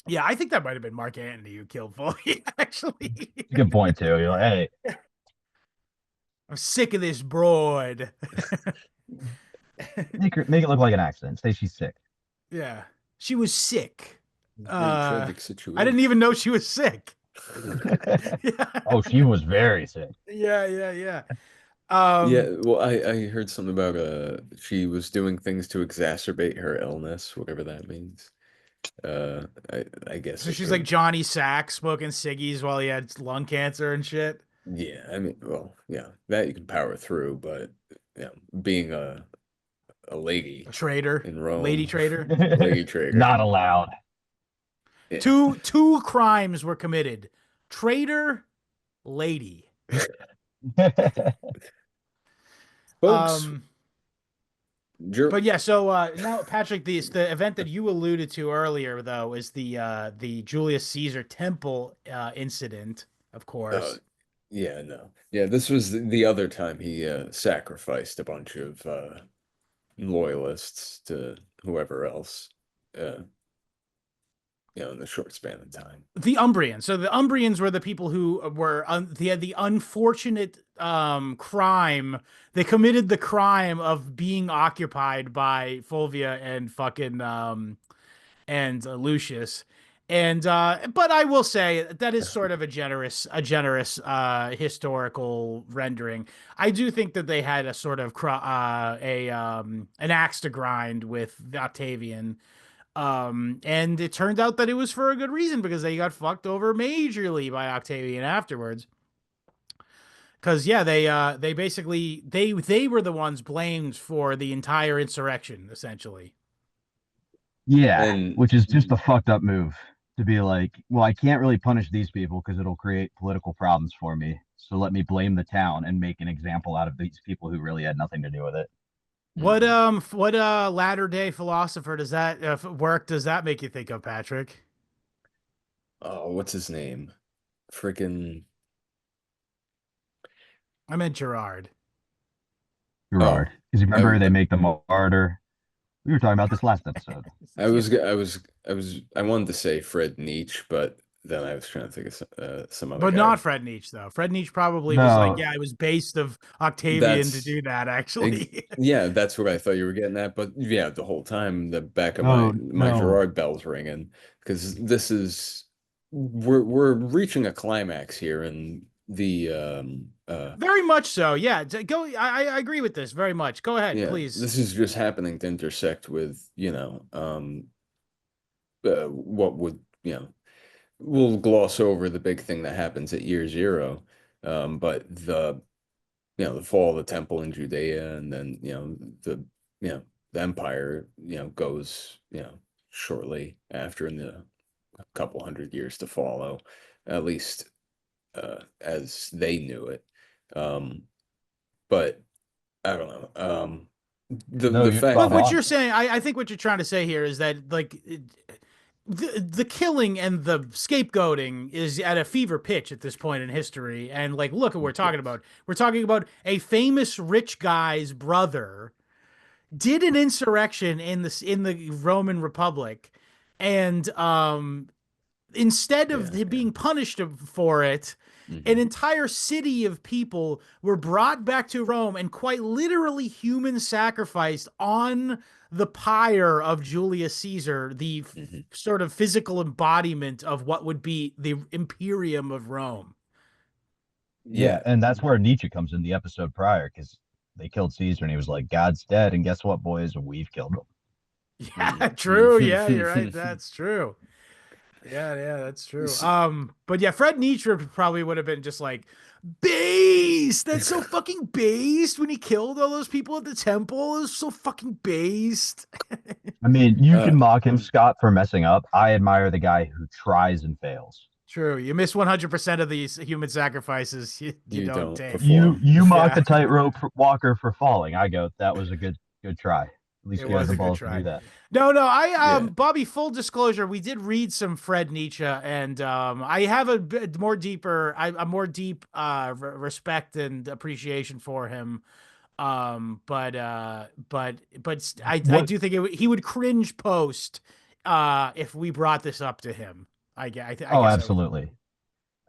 Yeah, I think that might have been Marc Anthony who killed Fulvia, actually. Good point too. You're like, hey, I'm sick of this broad. make it look like an accident. Say she's sick. Yeah. She was sick. Very tragic I situation. didn't even know she was sick. Yeah. Oh, she was very sick. Yeah, yeah, yeah. Yeah, well, I heard something about she was doing things to exacerbate her illness, whatever that means. I guess So it she's like could. Johnny Sack smoking ciggies while he had lung cancer and shit. Yeah, I mean, well, yeah, that you can power through, but yeah, being a lady A traitor, in lady Rome, traitor. lady trader. Not allowed. Yeah. Two crimes were committed. Traitor, lady. Folks, But yeah, so now Patrick, the event that you alluded to earlier though is the Julius Caesar temple incident, of course. yeah, no. Yeah, this was the other time he sacrificed a bunch of loyalists to whoever else in the short span of time. The Umbrians. So the Umbrians were the people who were they had the unfortunate crime. They committed the crime of being occupied by Fulvia and fucking and Lucius. And but I will say that is sort of a generous historical rendering. I do think that they had a sort of an axe to grind with Octavian. And it turned out that it was for a good reason because they got fucked over majorly by Octavian afterwards. Because yeah, they basically they were the ones blamed for the entire insurrection, essentially. Yeah, And which is just a fucked up move to be like, well, I can't really punish these people because it'll create political problems for me. So let me blame the town and make an example out of these people who really had nothing to do with it. What latter day philosopher does that work does that make you think of, Patrick? oh, what's his name? Freaking I meant Gerard. Gerard, because you remember I- they make the martyr. We were talking about this last episode. I wanted to say Fred Nietzsche, but then I was trying to think of some other But guy. not Fred Nietzsche, though. Fred Nietzsche probably was like, No. yeah, it was based of Octavian to That's do that, actually. yeah, that's what I thought you were getting at. But yeah, the whole time the back of Oh, my no. Gerard bells ringing because this is we're reaching a climax here in the Very much so. Yeah. Go. I agree with this very much. Go ahead, yeah, please. this is just happening to intersect with what would we'll gloss over the big thing that happens at year zero, but the fall of the temple in Judea, and then the empire goes shortly after in the couple hundred years to follow, at least as they knew it. But I don't know. No, The you're fact But spot that what on. you're saying, I think what you're trying to say here is that like the killing and the scapegoating is at a fever pitch at this point in history. And like, look at what we're talking yes. about. We're talking about a famous rich guy's brother did an insurrection in the Roman Republic, and instead of Yeah, yeah. being punished for it, an Hmm. entire city of people were brought back to Rome and quite literally human sacrificed on the pyre of Julius Caesar, the Hmm. sort of physical embodiment of what would be the imperium of Rome. Yeah, Yeah. and that's where Nietzsche comes in the episode prior because they killed Caesar and he was like, God's dead. And guess what, boys? We've killed him. Yeah, true. Yeah, you're right. That's true. Yeah, that's true. S- But yeah, Fred Nietzsche probably would have been just like, based. That's so fucking based when he killed all those people at the temple. It was so fucking based. I mean, you uh, can mock him, Scott, for messing up. I admire the guy who tries and fails. True. You miss 100% of these human sacrifices you you don't don't take. You perform. you mock Yeah, the tightrope walker for falling. I go, that was a good try. At least it you had was the a good balls to try. do that. No, I Yeah. Bobby, full disclosure, we did read some Fred Nietzsche, and I have a bit more deeper a more deep respect and appreciation for him. I What? do think he would cringe post if we brought this up to him. I Oh, guess I would. absolutely.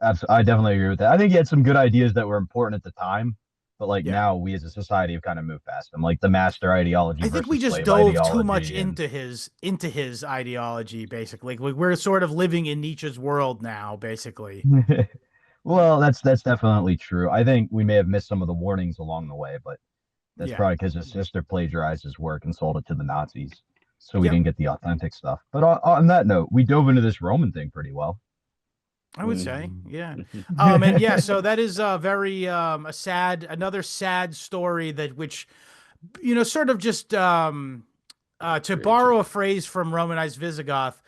I definitely agree with that. I think he had some good ideas that were important at the time, but like Yeah. now we as a society have kind of moved past them, like the master ideology I think we versus just slave dove too much ideology, and into his ideology, basically. We're sort of living in Nietzsche's world now, basically. well, that's definitely true. I think we may have missed some of the warnings along the way, but that's Yeah. probably because his sister plagiarized his work and sold it to the Nazis, so we Yep. didn't get the authentic stuff. But on that note, we dove into this Roman thing pretty well. I would say, Mhm. yeah. And yeah, so that is very another sad story that which sort of just to borrow a Tragic. phrase from Romanized Visigoth,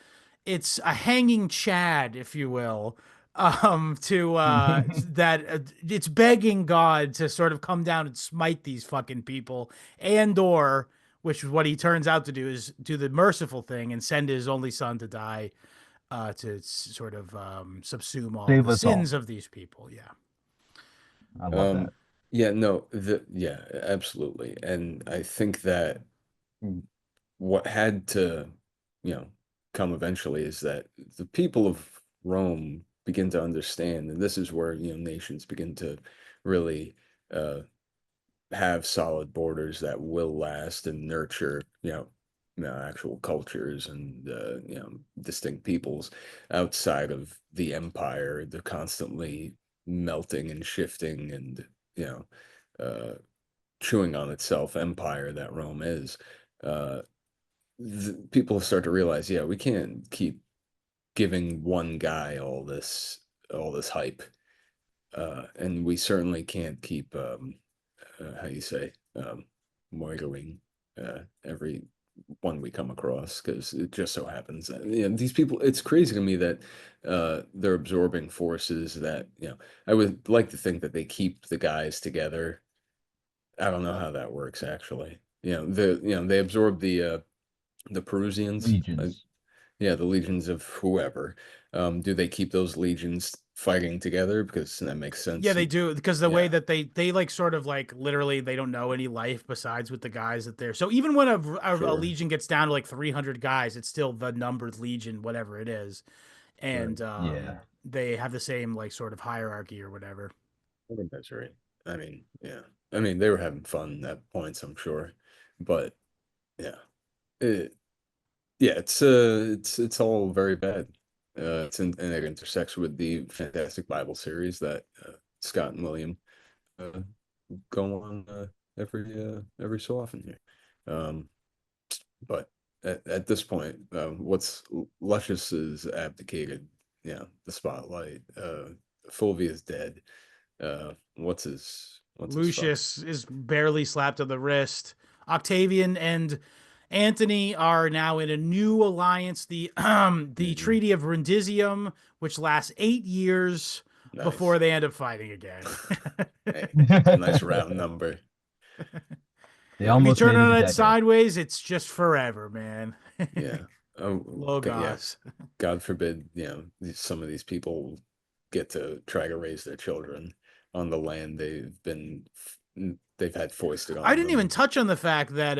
it's a hanging Chad, if you will, to that it's begging God to sort of come down and smite these fucking people, and or which is what he turns out to do is do the merciful thing and send his only son to die to sort of subsume all Save the us all. sins of these people. Yeah. I love that. Yeah, no, yeah, absolutely. And I think that what had to, you know, come eventually is that the people of Rome begin to understand, and this is where, nations begin to really uh have solid borders that will last and nurture, actual cultures and distinct peoples outside of the empire, the constantly melting and shifting and you know uh, chewing on itself empire that Rome is. Uh, People start to realize, yeah, we can't keep giving one guy all this hype, and we certainly can't keep how you say, murdering every one we come across because it just so happens that these people. It's crazy to me that they're absorbing forces that I would like to think that they keep the guys together. I don't know how that works actually. They absorb the Perusians. Legions. Yeah, the legions of whoever. Do they keep those legions fighting together? Because that makes Yeah, sense. they do because the way Yeah, that they like sort of like literally they don't know any life besides with the guys that they're. So even when a sure. legion gets down to like 300 guys, it's still the numbered legion, whatever it is, Right. and Yeah. they have the same like sort of hierarchy or whatever. I think that's right. I mean, yeah. I mean, they were having fun at points, I'm sure. But yeah. It, yeah, it's all very bad. And it intersects with the fantastic Bible series that Scott and William uh, go on every so often here. Um, but at this point, what's Luscious is abdicated, the spotlight. Fulvia is dead. What's his fuck? Lucius is barely slapped on the wrist. Octavian and Antony are now in a new alliance, the Hmm. Treaty of Brundisium, which lasts 8 years before Nice. they end up fighting again. Hey, it's a nice round number. They If you almost turn made it a on it decade. sideways, it's just forever, man. Yeah. Oh, Logos. God forbid, some of these people get to try to raise their children on the land they've had foisted I on didn't even them. touch on the fact that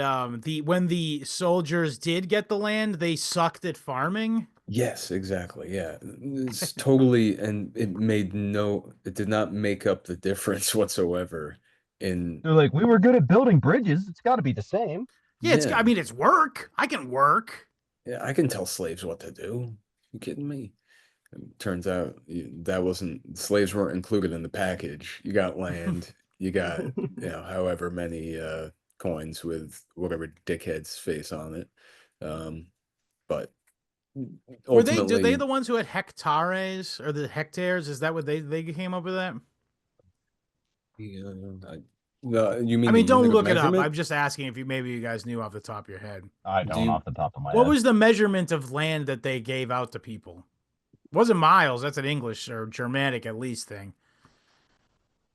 when the soldiers did get the land, they sucked at farming. Yes, exactly. Yeah. It's totally, and it did not make up the difference whatsoever in, They're like, we were good at building bridges. It's got to be the same. Yeah, yeah. I mean, it's work. I can work. Yeah, I can tell slaves what to do. You kidding me? Turns out that wasn't slaves weren't included in the package. You got land, you got however many coins with whatever dickhead's face on it. But Were they ultimately, the ones who had hectares or the hectares? Is that what they came up with that? you I mean the mean, don't unit of look it up. measurement? I'm just asking if maybe you guys knew off the top of your head. I Do don't you off the top of my What head. was the measurement of land that they gave out to people? It wasn't miles. That's an English or Germanic at least thing.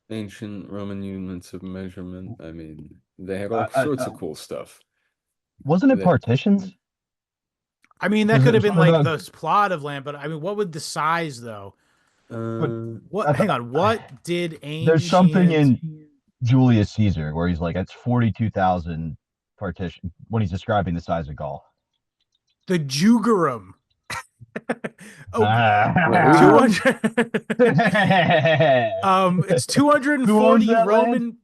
Ancient Roman units of measurement. I mean, they had all I, I, sorts I- of cool stuff. wasn't it That partitions? I mean, that Because could it have was been something like about, the plot of land, but I mean, what would the size though? but What? I Hang thought on. What did there's something ancient in Julius Caesar where he's like, that's 42,000 partition when he's describing the size of Gaul. the Jugerum? Oh, Wait, who you? 200. It's Who owns 240 that land? Roman.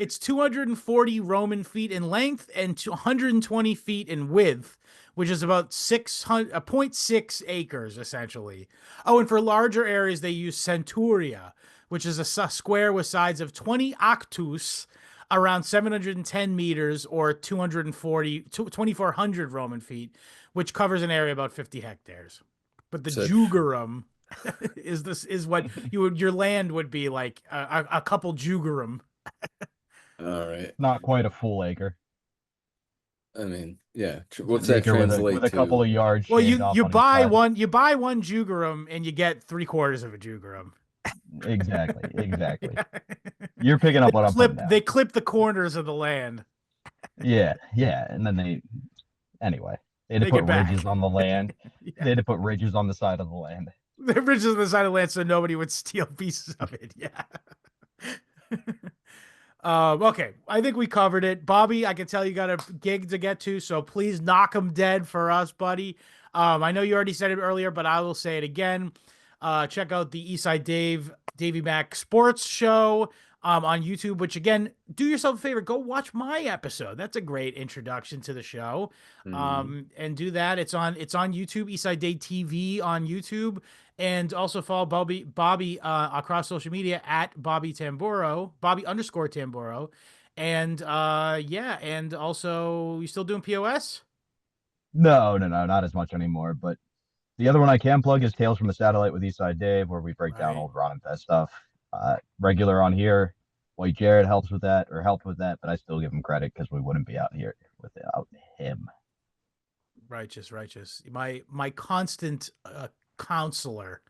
It's 240 Roman feet in length and 120 feet in width, which is about 0.6 acres essentially. Oh, and for larger areas they use centuria, which is a square with sides of 20 octus, around 710 meters or 2,400 Roman feet, which covers an area about 50 hectares. But the Such jugerum is what your land would be like a couple jugerum. all right. Not quite a full acre. I mean, yeah. It's What's an that acre translate with a couple to? of yards Well, shaved off on each side. you buy one jugerum and you get 3/4 of a jugerum. Exactly. You're picking up what I'm putting down. They clip the corners of the land. Yeah. And then they had to Take put it back. ridges on the land. Yeah. They had to put ridges on the side of the land. The ridges on the side of the land so nobody would steal pieces of it. Yeah. Okay, I think we covered it. Bobby, I can tell you got a gig to get to, so please knock them dead for us, buddy. I know you already said it earlier, but I will say it again. Check out the Eastside Davy Mac Sports Show on YouTube, which again, do yourself a favor, go watch my episode. That's a great introduction to the show. And do that. It's on YouTube, Eastside Day TV on YouTube. And also follow Bobby across social media at Bobby Tamburro, Bobby_Tamburro. And and also you still doing POS? No, not as much anymore. But the other one I can plug is Tales from the Satellite with Eastside Dave, where we break down old Ron and Fest stuff. Regular on here. White Jared helped with that, but I still give him credit because we wouldn't be out here without him. Righteous. My constant counselor,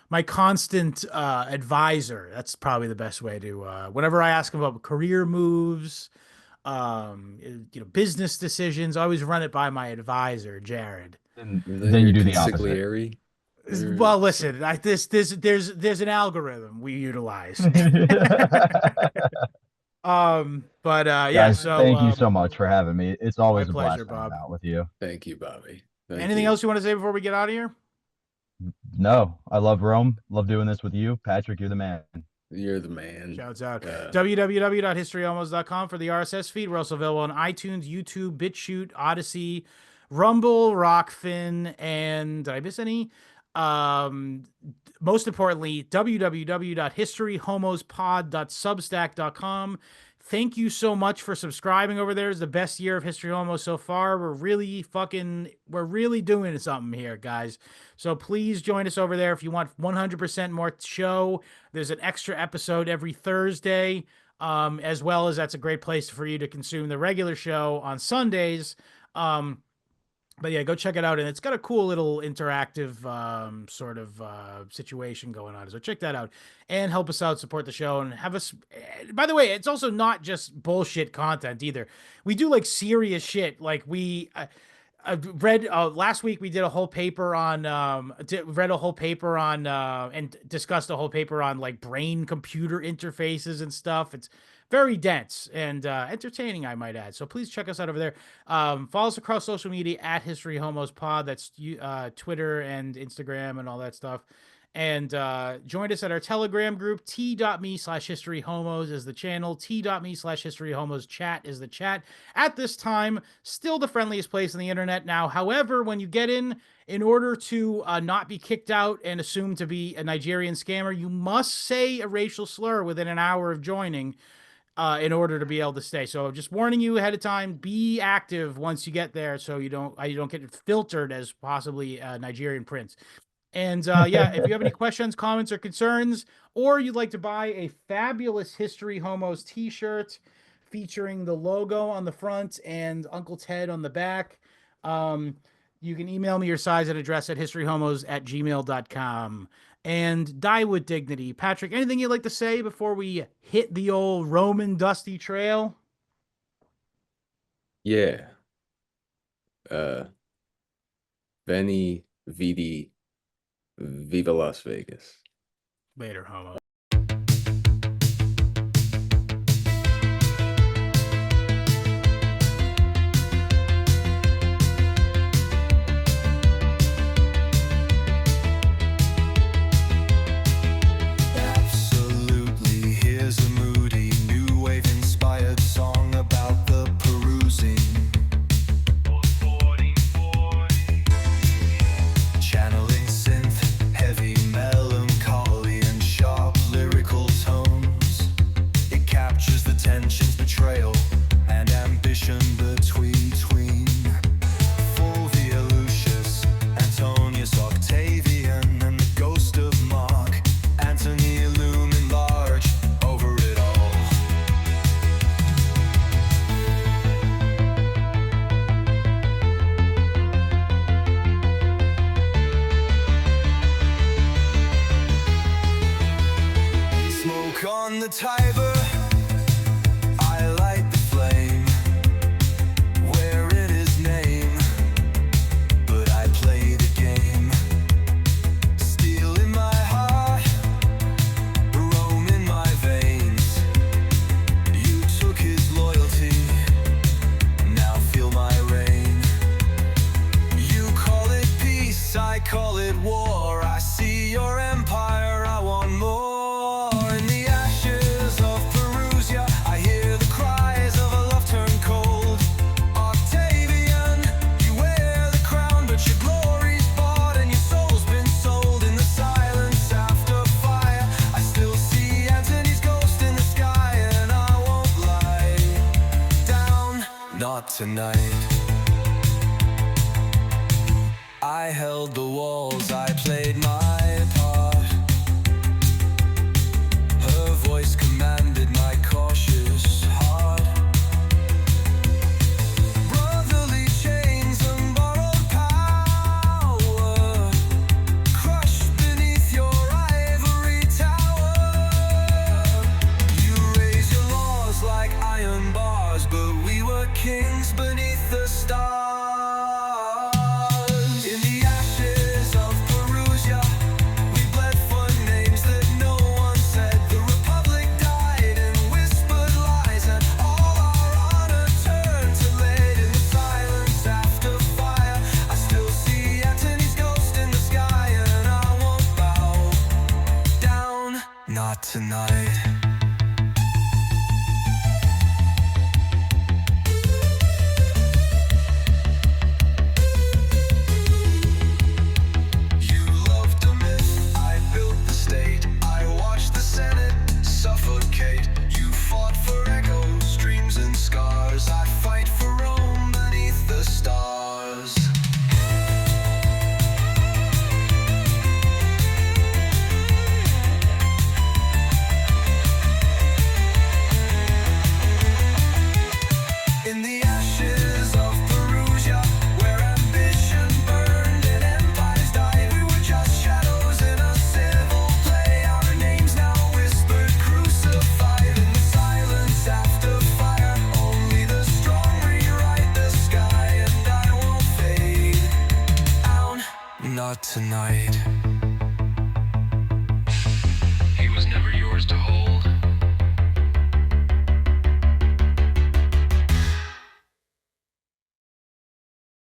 my constant advisor. That's probably the best way to. Whenever I ask him about career moves, business decisions, I always run it by my advisor, Jared. And then you do the opposite. Well, listen, there's an algorithm we utilize. Guys, so thank you so much for having me. It's always a pleasure, blast hanging Bob. out with you. Thank you, Bobby. Anything else you want to say before we get out of here? No, I love Rome. Love doing this with you. Patrick, you're the man. You're the man. Shouts out. www.historyhomos.com for the RSS feed. We're also available on iTunes, YouTube, BitChute, Odyssey, Rumble, Rockfin, and did I miss any? Most importantly, www.historyhomospod.substack.com. Thank you so much for subscribing over there. It's the best year of History Homos so far. We're really doing something here, guys. So please join us over there if you want 100% more show. There's an extra episode every Thursday, as well as that's a great place for you to consume the regular show on Sundays. But yeah, go check it out, and it's got a cool little interactive sort of situation going on. So check that out and help us out, support the show, and have us. By the way, it's also not just bullshit content either. We do like serious shit. Like we read last week. We did a whole paper on read a whole paper on and discussed a whole paper on like brain computer interfaces and stuff. It's very dense and entertaining, I might add. So please check us out over there. Follow us across social media at History Homos Pod. That's Twitter and Instagram and all that stuff. And join us at our Telegram group. T.me/historyhomos is the channel. T.me/historyhomos chat is the chat. At this time, still the friendliest place on the internet now. However, when you get in order to not be kicked out and assumed to be a Nigerian scammer, you must say a racial slur within an hour of joining. In order to be able to stay. So just warning you ahead of time, be active once you get there so you don't get filtered as possibly a Nigerian prince. And yeah, if you have any questions, comments, or concerns, or you'd like to buy a fabulous History Homos t-shirt featuring the logo on the front and Uncle Ted on the back, you can email me your size and address at historyhomos@gmail.com. And die with dignity. Patrick, anything you'd like to say before we hit the old Roman dusty trail? Yeah. Veni, Vidi, Viva Las Vegas. Later, homo. Between Fulvia, Lucius Antonius, Octavian, and the ghost of Marc Anthony looming large over it all. Smoke on the Tiber, I light the flame. I call it war. I see your empire, I want more. In the ashes of Perusia, I hear the cries of a love turned cold. Octavian, you wear the crown, but your glory's bought and your soul's been sold. In the silence after fire, I still see Antony's ghost in the sky, and I won't lie down, not tonight. I held the walls, I